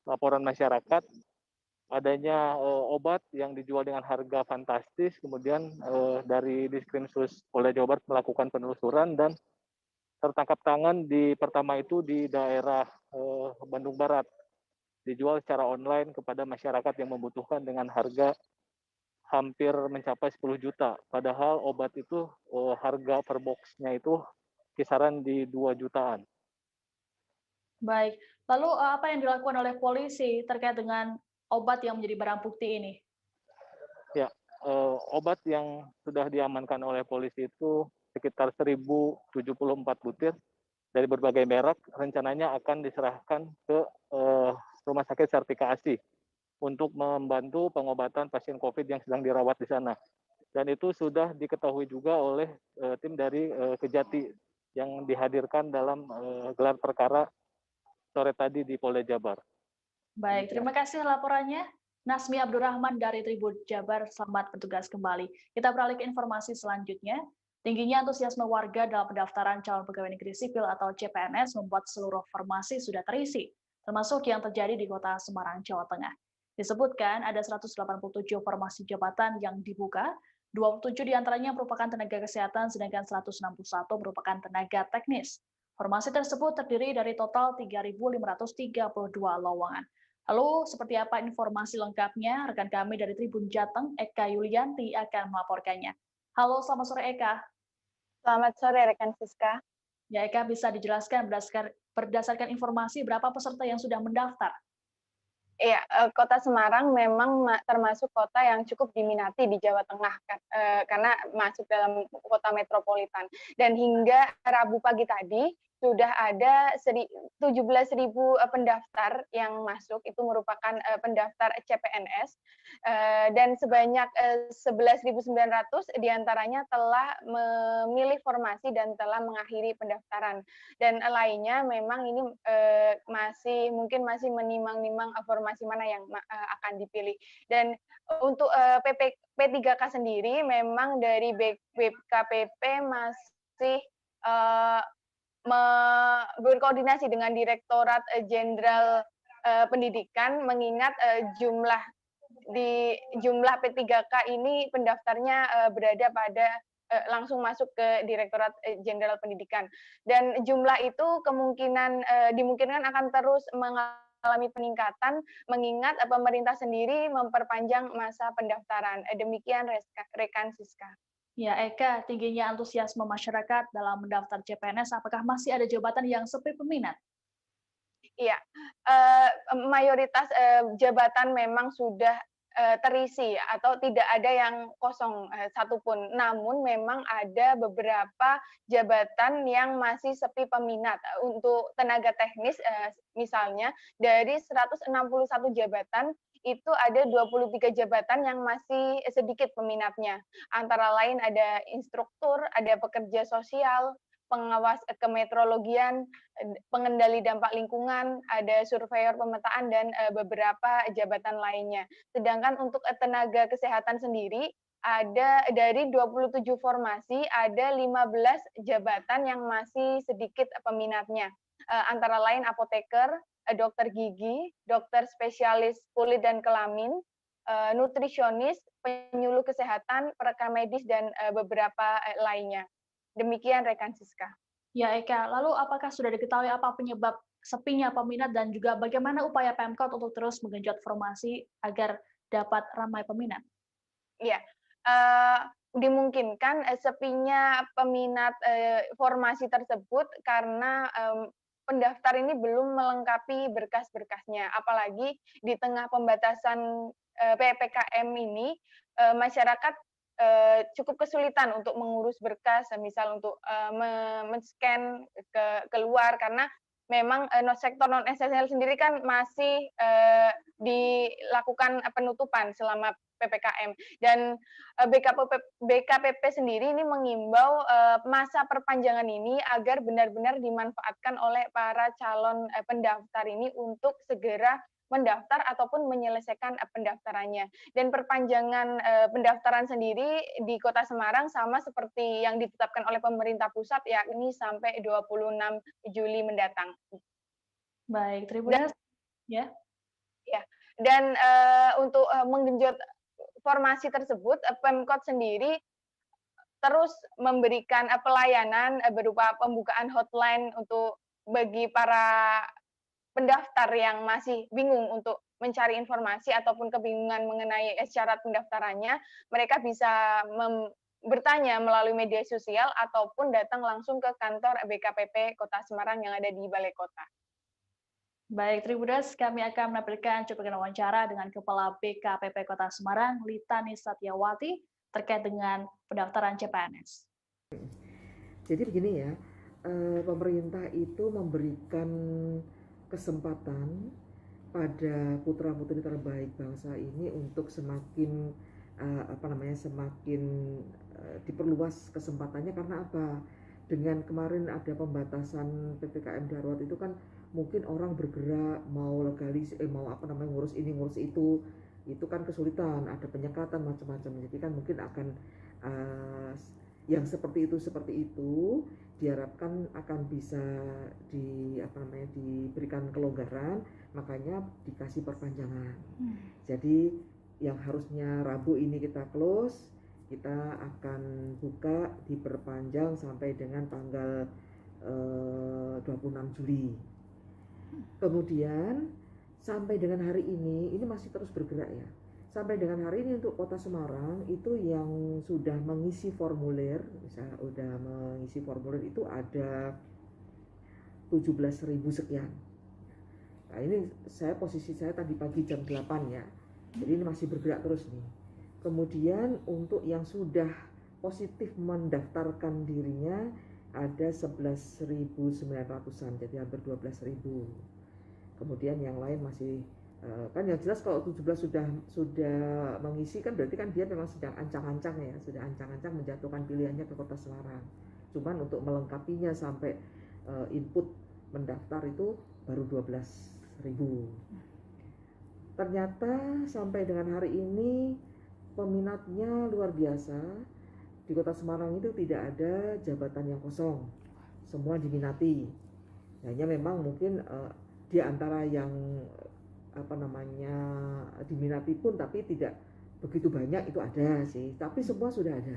laporan masyarakat adanya obat yang dijual dengan harga fantastis, kemudian dari Diskrimsus Polda Jawa Barat melakukan penelusuran dan tertangkap tangan di pertama itu di daerah Bandung Barat, dijual secara online kepada masyarakat yang membutuhkan dengan harga hampir mencapai 10 juta. Padahal obat itu harga per boxnya itu kisaran di 2 jutaan. Baik, lalu apa yang dilakukan oleh polisi terkait dengan obat yang menjadi barang bukti ini? Ya, obat yang sudah diamankan oleh polisi itu sekitar 1074 butir dari berbagai merek, rencananya akan diserahkan ke Rumah Sakit Sartika Asih untuk membantu pengobatan pasien COVID yang sedang dirawat di sana. Dan itu sudah diketahui juga oleh tim dari Kejati yang dihadirkan dalam gelar perkara sore tadi di Polda Jabar. Baik, terima kasih laporannya. Nasmi Abdurrahman dari Tribun Jabar, selamat bertugas kembali. Kita beralih ke informasi selanjutnya. Tingginya antusiasme warga dalam pendaftaran calon pegawai negeri sipil atau CPNS membuat seluruh formasi sudah terisi, termasuk yang terjadi di Kota Semarang, Jawa Tengah. Disebutkan ada 187 formasi jabatan yang dibuka, 27 diantaranya merupakan tenaga kesehatan, sedangkan 161 merupakan tenaga teknis. Formasi tersebut terdiri dari total 3.532 lowongan. Lalu, seperti apa informasi lengkapnya? Rekan kami dari Tribun Jateng, Eka Yulianti, akan melaporkannya. Halo, selamat sore Eka. Selamat sore rekan Siska. Ya Eka, bisa dijelaskan berdasarkan informasi berapa peserta yang sudah mendaftar? Iya, Kota Semarang memang termasuk kota yang cukup diminati di Jawa Tengah karena masuk dalam kota metropolitan. Dan hingga Rabu pagi tadi sudah ada 17.000 pendaftar yang masuk, itu merupakan pendaftar CPNS, dan sebanyak 11.900 diantaranya telah memilih formasi dan telah mengakhiri pendaftaran. Dan lainnya memang ini masih menimang-nimang formasi mana yang akan dipilih. Dan untuk P3K sendiri memang dari BKPP masih berkoordinasi dengan Direktorat Jenderal Pendidikan, mengingat jumlah P3K ini pendaftarnya berada pada langsung masuk ke Direktorat Jenderal Pendidikan. Dan jumlah itu dimungkinkan akan terus mengalami peningkatan mengingat pemerintah sendiri memperpanjang masa pendaftaran. Demikian rekan Siska. Ya, Eka, tingginya antusiasme masyarakat dalam mendaftar CPNS, apakah masih ada jabatan yang sepi peminat? Iya, mayoritas jabatan memang sudah terisi atau tidak ada yang kosong satupun. Namun memang ada beberapa jabatan yang masih sepi peminat. Untuk tenaga teknis misalnya dari 161 jabatan itu ada 23 jabatan yang masih sedikit peminatnya. Antara lain ada instruktur, ada pekerja sosial, pengawas kemeteorologian, pengendali dampak lingkungan, ada surveyor pemetaan, dan beberapa jabatan lainnya. Sedangkan untuk tenaga kesehatan sendiri, ada dari 27 formasi, ada 15 jabatan yang masih sedikit peminatnya. Antara lain apoteker, dokter gigi, dokter spesialis kulit dan kelamin, nutrisionis, penyuluh kesehatan, perekam medis, dan beberapa lainnya. Demikian rekan Siska. Ya Eka, lalu apakah sudah diketahui apa penyebab sepinya peminat dan juga bagaimana upaya Pemkot untuk terus menggenjot formasi agar dapat ramai peminat? Iya, dimungkinkan sepinya peminat formasi tersebut karena pendaftar ini belum melengkapi berkas-berkasnya, apalagi di tengah pembatasan PPKM ini masyarakat cukup kesulitan untuk mengurus berkas, misal untuk men-scan keluar, karena memang sektor non-esensial sendiri kan masih dilakukan penutupan selama PPKM. Dan BKPP sendiri ini mengimbau masa perpanjangan ini agar benar-benar dimanfaatkan oleh para calon pendaftar ini untuk segera mendaftar ataupun menyelesaikan pendaftarannya. Dan perpanjangan pendaftaran sendiri di Kota Semarang sama seperti yang ditetapkan oleh pemerintah pusat, yakni sampai 26 Juli mendatang. Baik, Tribunas. Ya. Dan untuk menggenjot formasi tersebut, Pemkot sendiri terus memberikan pelayanan berupa pembukaan hotline untuk bagi para pendaftar yang masih bingung untuk mencari informasi ataupun kebingungan mengenai syarat pendaftarannya, mereka bisa bertanya melalui media sosial ataupun datang langsung ke kantor BKPP Kota Semarang yang ada di Balai Kota. Baik, Tribudas, kami akan menampilkan cuplikan wawancara dengan Kepala BKPP Kota Semarang, Litani Satyawati, terkait dengan pendaftaran CPNS. Jadi begini ya, pemerintah itu memberikan kesempatan pada putra-putri terbaik bangsa ini untuk semakin diperluas kesempatannya. Karena apa? Dengan kemarin ada pembatasan PPKM darurat itu kan mungkin orang bergerak mau ngurus ini ngurus itu kan kesulitan, ada penyekatan macam-macam. Jadi kan mungkin akan yang seperti itu diharapkan akan bisa diberikan kelonggaran, makanya dikasih perpanjangan. Jadi yang harusnya Rabu ini kita close, kita akan buka diperpanjang sampai dengan tanggal 26 Juli. Kemudian sampai dengan hari ini masih terus bergerak ya. Sampai dengan hari ini untuk Kota Semarang itu yang sudah mengisi formulir, itu ada 17.000 sekian. Nah ini posisi saya tadi pagi jam 8 ya. Jadi ini masih bergerak terus nih. Kemudian untuk yang sudah positif mendaftarkan dirinya ada 11.900-an, jadi hampir 12.000. Kemudian yang lain masih kan yang jelas kalau 17 sudah mengisi kan berarti kan dia memang sedang ancang-ancang ya, sudah ancang-ancang menjatuhkan pilihannya ke Kota Semarang. Cuman untuk melengkapinya sampai input mendaftar itu baru 12.000. Ternyata sampai dengan hari ini peminatnya luar biasa. Di Kota Semarang itu tidak ada jabatan yang kosong, semua diminati. Hanya memang mungkin di antara yang diminati pun tapi tidak begitu banyak itu ada sih, tapi semua sudah ada.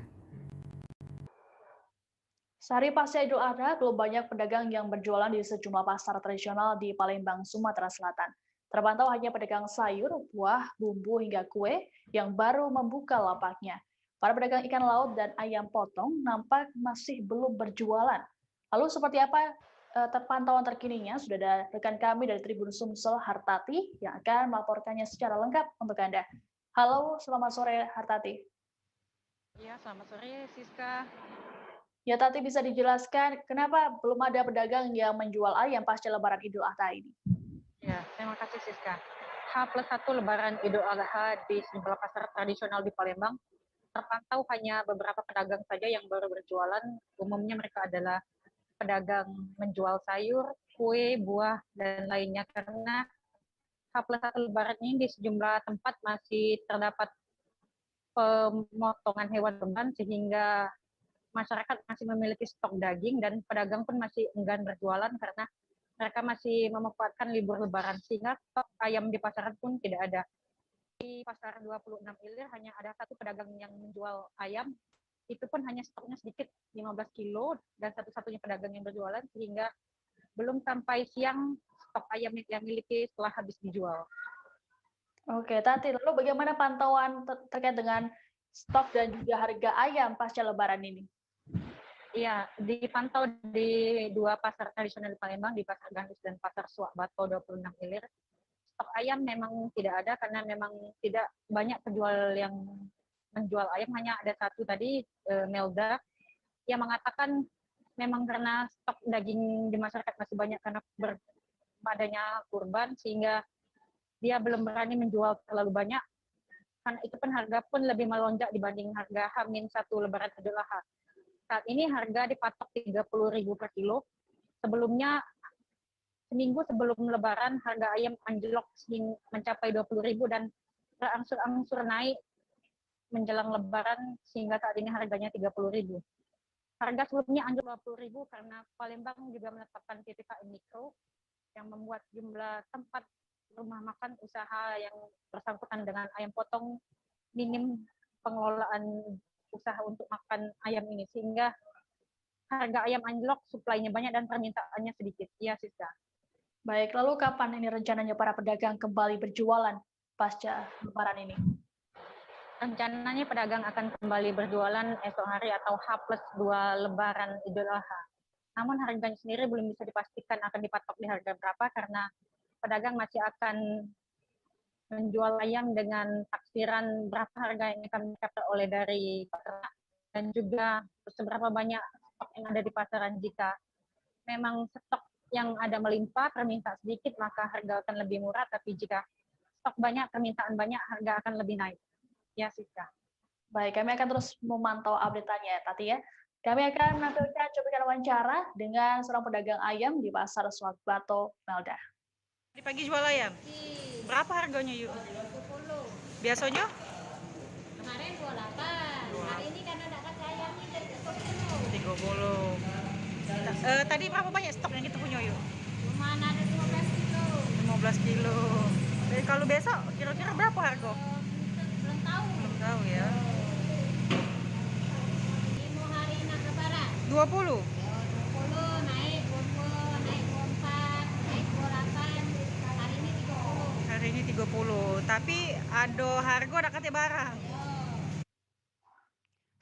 Sehari pasca Idul Adha, belum banyak pedagang yang berjualan di sejumlah pasar tradisional di Palembang, Sumatera Selatan. Terpantau hanya pedagang sayur, buah, bumbu, hingga kue yang baru membuka lapaknya. Para pedagang ikan laut dan ayam potong nampak masih belum berjualan. Lalu seperti apa terpantauan terkininya? Sudah ada rekan kami dari Tribun Sumsel, Hartati, yang akan melaporkannya secara lengkap untuk Anda. Halo, selamat sore Hartati. Ya, selamat sore Siska. Ya, Tati, bisa dijelaskan kenapa belum ada pedagang yang menjual ayam pasca Lebaran Idul Adha ini? Ya, terima kasih Siska. H+1 Lebaran Idul Adha di sejumlah pasar tradisional di Palembang, terpantau hanya beberapa pedagang saja yang baru berjualan. Umumnya mereka adalah pedagang menjual sayur, kue, buah, dan lainnya. Karena H+1 Lebaran ini di sejumlah tempat masih terdapat pemotongan hewan kurban, sehingga masyarakat masih memiliki stok daging dan pedagang pun masih enggan berjualan karena mereka masih memanfaatkan libur Lebaran, sehingga stok ayam di pasaran pun tidak ada. Di pasar 26 Ilir hanya ada satu pedagang yang menjual ayam, itu pun hanya stoknya sedikit, 15 kilo, dan satu-satunya pedagang yang berjualan, sehingga belum sampai siang stok ayam yang miliki setelah habis dijual. Oke, Tati, lalu bagaimana pantauan terkait dengan stok dan juga harga ayam pasca Lebaran ini? Iya, dipantau di dua pasar tradisional di Palembang, di Pasar Gandus dan Pasar Suak Bato 26 Ilir. Stok ayam memang tidak ada karena memang tidak banyak penjual yang menjual ayam, hanya ada satu tadi, Melda, yang mengatakan memang karena stok daging di masyarakat masih banyak karena adanya kurban, sehingga dia belum berani menjual terlalu banyak, karena itu pun harga pun lebih melonjak dibanding harga H-1 Lebaran Idul Adha. Saat ini harga dipatok 30.000 per kilo. Sebelumnya, seminggu sebelum Lebaran, harga ayam anjlok mencapai 20.000 dan berangsur-angsur naik menjelang Lebaran sehingga saat ini harganya 30.000. Harga sebelumnya anjlok 20.000 karena Palembang juga menetapkan PPKM Mikro yang membuat jumlah tempat rumah makan usaha yang bersangkutan dengan ayam potong minim pengelolaan usaha untuk makan ayam ini, sehingga harga ayam anjlok, suplainya banyak dan permintaannya sedikit. Ya, Siska. Baik, lalu kapan ini rencananya para pedagang kembali berjualan pasca Lebaran ini? Rencananya pedagang akan kembali berjualan esok hari atau H+2 Lebaran Idul Adha. Namun harganya sendiri belum bisa dipastikan akan dipatok di harga berapa karena pedagang masih akan menjual ayam dengan taksiran berapa harga yang akan didapat oleh dari peternak dan juga seberapa banyak stok yang ada di pasaran. Jika memang stok yang ada melimpah, permintaan sedikit, maka harga akan lebih murah, tapi jika stok banyak, permintaan banyak, harga akan lebih naik. Ya, Siska. Baik, kami akan terus memantau update-nya ya, Tati ya. Kami akan menampilkan cuplikan wawancara dengan seorang pedagang ayam di Pasar Suak Bato, Melda. Di pagi jual ayam? Berapa harganya yuk? 20. Biasanya? Kemarin 28. Hari ini karena tidak kasih ayamnya jadi 30. 30. Tadi berapa banyak stok yang kita punya yuk? Cuma ada 15 kilo. 15 kilo. Jadi kalau besok kira-kira berapa harga? Belum tahu. Belum tahu ya. Ini mau hari nak Lebaran. 20. 20 naik 20, naik 24, naik 28. Hari ini 30. Hari ini 30. Tapi ada harga ada kata barang.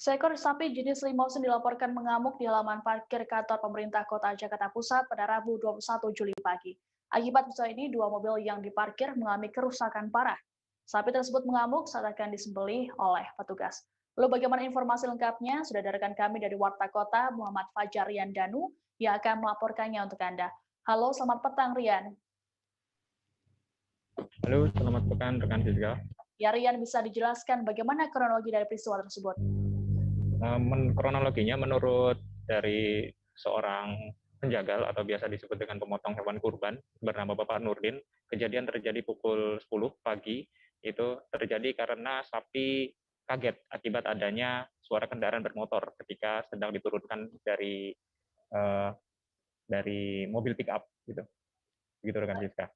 Seekor sapi jenis limousin dilaporkan mengamuk di halaman parkir kantor pemerintah Kota Jakarta Pusat pada Rabu 21 Juli pagi. Akibat peristiwa ini, 2 mobil yang diparkir mengalami kerusakan parah. Sapi tersebut mengamuk saat akan disembelih oleh petugas. Lalu bagaimana informasi lengkapnya? Sudah ada rekan kami dari Warta Kota, Muhammad Fajar Rian Danu, yang akan melaporkannya untuk Anda. Halo, selamat petang Rian. Halo, selamat petang rekan Siska. Ya Rian, bisa dijelaskan bagaimana kronologi dari peristiwa tersebut? Kronologinya menurut dari seorang penjagal atau biasa disebut dengan pemotong hewan kurban bernama Bapak Nurdin, kejadian terjadi pukul 10 pagi. Itu terjadi karena sapi kaget akibat adanya suara kendaraan bermotor ketika sedang diturunkan dari mobil pick up gitu. Begitu rekan Siska.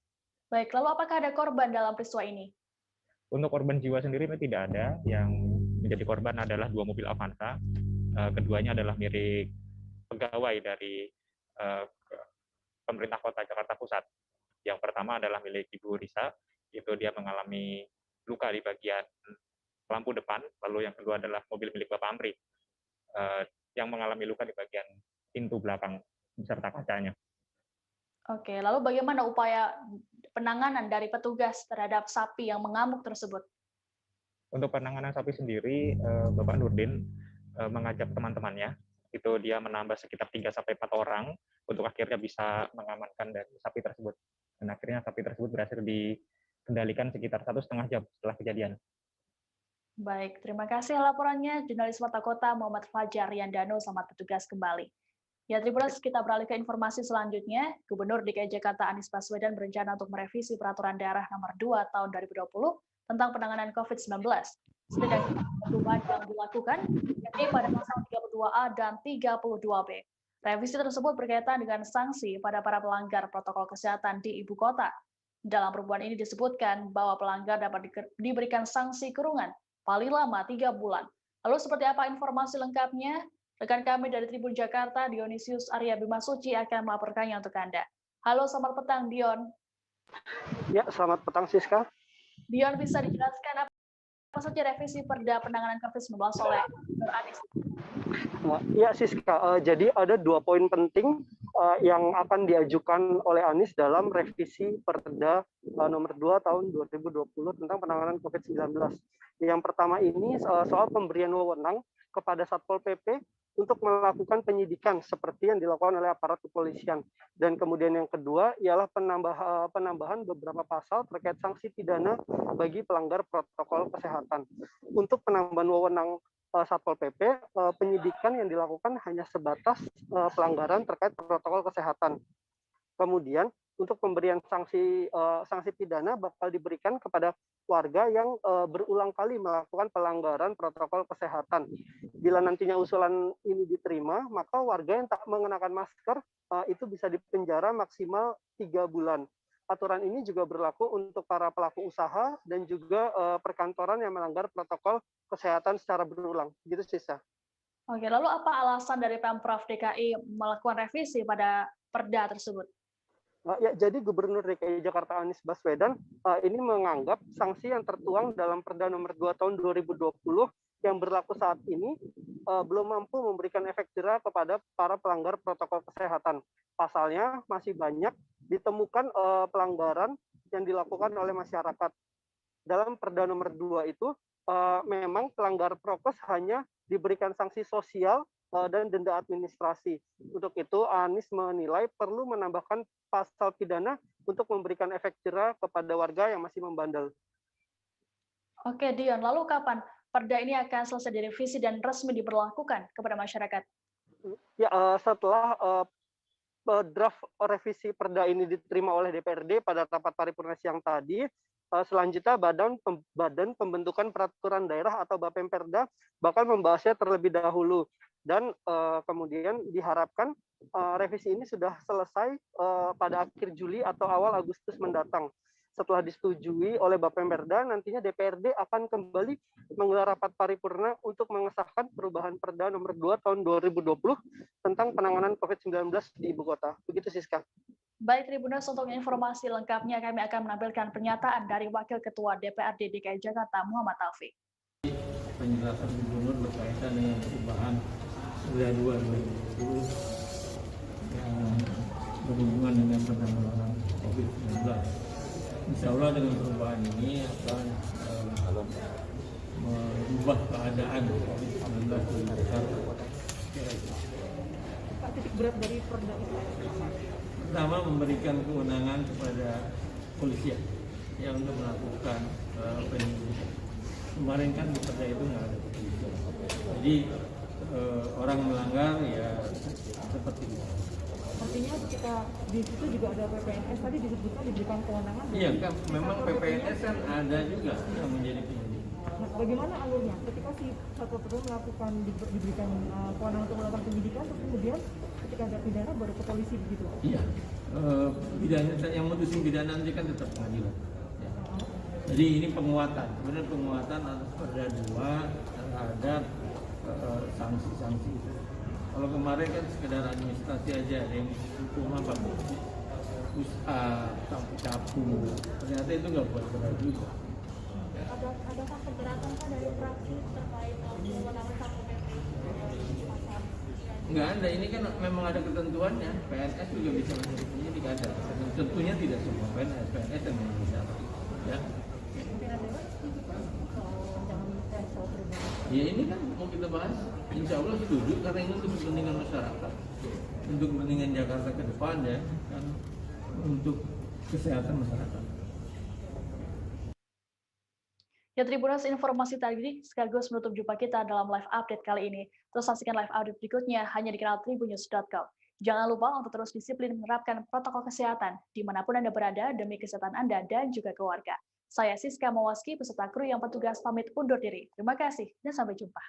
Baik, lalu apakah ada korban dalam peristiwa ini? Untuk korban jiwa sendiri tidak ada. Yang menjadi korban adalah 2 mobil Avanza. Keduanya adalah milik pegawai dari pemerintah kota Jakarta Pusat. Yang pertama adalah milik Ibu Risa, itu dia mengalami luka di bagian lampu depan, lalu yang kedua adalah mobil milik Bapak Amri yang mengalami luka di bagian pintu belakang beserta kacanya. Oke, lalu bagaimana upaya penanganan dari petugas terhadap sapi yang mengamuk tersebut? Untuk penanganan sapi sendiri, Bapak Nurdin mengajak teman-temannya, itu dia menambah sekitar 3-4 orang untuk akhirnya bisa mengamankan dari sapi tersebut. Dan akhirnya sapi tersebut berhasil dikendalikan sekitar 1,5 jam setelah kejadian. Baik, terima kasih laporannya jurnalis Warta Kota Muhammad Fajar Yandano. Selamat bertugas kembali. Ya, Tribuners, kita beralih ke informasi selanjutnya. Gubernur DKI Jakarta Anies Baswedan berencana untuk merevisi Peraturan Daerah Nomor 2 Tahun 2020 tentang penanganan COVID-19. Setidaknya perubahan yang dilakukan, yakni pada pasal 32A dan 32B. Revisi tersebut berkaitan dengan sanksi pada para pelanggar protokol kesehatan di ibu kota. Dalam perubahan ini disebutkan bahwa pelanggar dapat diberikan sanksi kurungan paling lama 3 bulan. Lalu seperti apa informasi lengkapnya? Rekan kami dari Tribun Jakarta, Dionisius Arya Bimasuci akan melaporkannya untuk Anda. Halo, selamat petang, Dion. Ya, selamat petang, Siska. Dion, bisa dijelaskan apa saja revisi Perda Penanganan COVID-19 oleh Gubernur Anies? Ya, Siska. Jadi ada 2 poin penting yang akan diajukan oleh Anies dalam revisi Perda Nomor 2 Tahun 2020 tentang penanganan COVID-19. Yang pertama ini soal pemberian wewenang kepada Satpol PP untuk melakukan penyidikan seperti yang dilakukan oleh aparat kepolisian. Dan kemudian yang kedua ialah penambahan beberapa pasal terkait sanksi pidana bagi pelanggar protokol kesehatan. Untuk penambahan wewenang Satpol PP, penyidikan yang dilakukan hanya sebatas pelanggaran terkait protokol kesehatan. Kemudian untuk pemberian sanksi pidana bakal diberikan kepada warga yang berulang kali melakukan pelanggaran protokol kesehatan. Bila nantinya usulan ini diterima, maka warga yang tak mengenakan masker itu bisa dipenjara maksimal 3 bulan. Aturan ini juga berlaku untuk para pelaku usaha dan juga perkantoran yang melanggar protokol kesehatan secara berulang. Gitu, Sisa. Oke, lalu apa alasan dari Pemprov DKI melakukan revisi pada Perda tersebut? Ya, jadi Gubernur DKI Jakarta Anies Baswedan ini menganggap sanksi yang tertuang dalam Perda Nomor 2 Tahun 2020 yang berlaku saat ini belum mampu memberikan efek jera kepada para pelanggar protokol kesehatan. Pasalnya masih banyak ditemukan pelanggaran yang dilakukan oleh masyarakat. Dalam Perda Nomor 2 itu memang pelanggar prokes hanya diberikan sanksi sosial dan denda administrasi. Untuk itu, Anies menilai perlu menambahkan pasal pidana untuk memberikan efek jera kepada warga yang masih membandel. Oke, Dion. Lalu kapan Perda ini akan selesai direvisi dan resmi diberlakukan kepada masyarakat? Ya, setelah draft revisi Perda ini diterima oleh DPRD pada rapat paripurna siang tadi, selanjutnya Badan Pembentukan Peraturan Daerah atau Bapemperda bakal membahasnya terlebih dahulu. Dan kemudian diharapkan revisi ini sudah selesai pada akhir Juli atau awal Agustus mendatang. Setelah disetujui oleh Bapemperda, nantinya DPRD akan kembali menggelar rapat paripurna untuk mengesahkan perubahan Perda Nomor 2 Tahun 2020 tentang penanganan COVID-19 di Ibu Kota. Begitu, Siska. Baik, Tribuners, untuk informasi lengkapnya kami akan menampilkan pernyataan dari Wakil Ketua DPRD DKI Jakarta, Muhammad Taufik. Penjelasan Gubernur berkaitan dengan perubahan Perda 2 2020 yang berhubungan dengan penanganan COVID-19. Insya Allah dengan perubahan ini akan mengubah keadaan COVID-19 di Jakarta. Pak, titik berat dari Perda itu? Pertama, memberikan kewenangan kepada polisian yang untuk melakukan penyelidikan. Kemarin kan di Perda itu nggak ada kepolisian. Jadi orang melanggar ya seperti itu. Artinya ketika di situ juga ada PPNS tadi disebutkan diberikan kewenangan. Iya, kan memang PPNS kan ada juga yang menjadi penyidik. Nah, bagaimana alurnya? Ketika si Satpol PP melakukan diberikan kewenangan untuk melakukan penyidikan, terus kemudian ketika ada pidana baru ke polisi begitu? Iya, pidana yang memutuskan pidana nanti kan tetap pengadilan. Ya. Jadi ini penguatan, sebenarnya penguatan atas Perda 2 terhadap sanksi-sanksi itu. Kalau kemarin kan sekedar administrasi aja, ada yang hukum apa? Sapu-sapu. Ternyata itu nggak buat benar juga. Adakah keberatan dari fraksi terkait kewenangan Satpol PP? Nggak ada, ini kan memang ada ketentuannya. PNS juga bisa menjadi penyidik, ada. Tentunya tidak semua PNS yang bisa. Ya. Ya ini kan mau kita bahas, insya Allah setuju karena ini untuk kepentingan masyarakat, untuk kepentingan Jakarta ke depan ya, kan untuk kesehatan masyarakat. Ya, Tribuners, informasi tadi sekaligus menutup jumpa kita dalam live update kali ini. Terus saksikan live update berikutnya hanya di kanal tribunnews.com. Jangan lupa untuk terus disiplin menerapkan protokol kesehatan dimanapun Anda berada demi kesehatan Anda dan juga keluarga. Saya Siska Mawaski, peserta kru yang petugas pamit undur diri. Terima kasih dan sampai jumpa.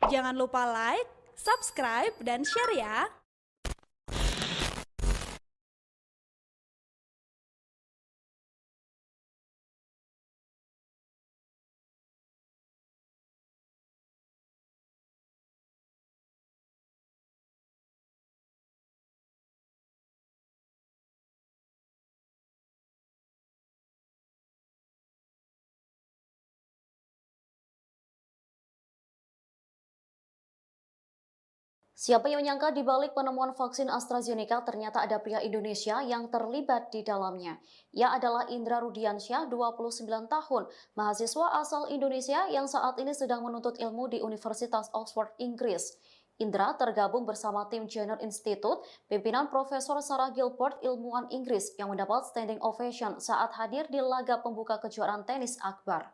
Jangan lupa like, subscribe, dan share ya! Siapa yang menyangka di balik penemuan vaksin AstraZeneca ternyata ada pria Indonesia yang terlibat di dalamnya. Ia adalah Indra Rudiansyah, 29 tahun, mahasiswa asal Indonesia yang saat ini sedang menuntut ilmu di Universitas Oxford, Inggris. Indra tergabung bersama tim Jenner Institute, pimpinan Profesor Sarah Gilbert, ilmuwan Inggris yang mendapat standing ovation saat hadir di laga pembuka kejuaraan tenis akbar.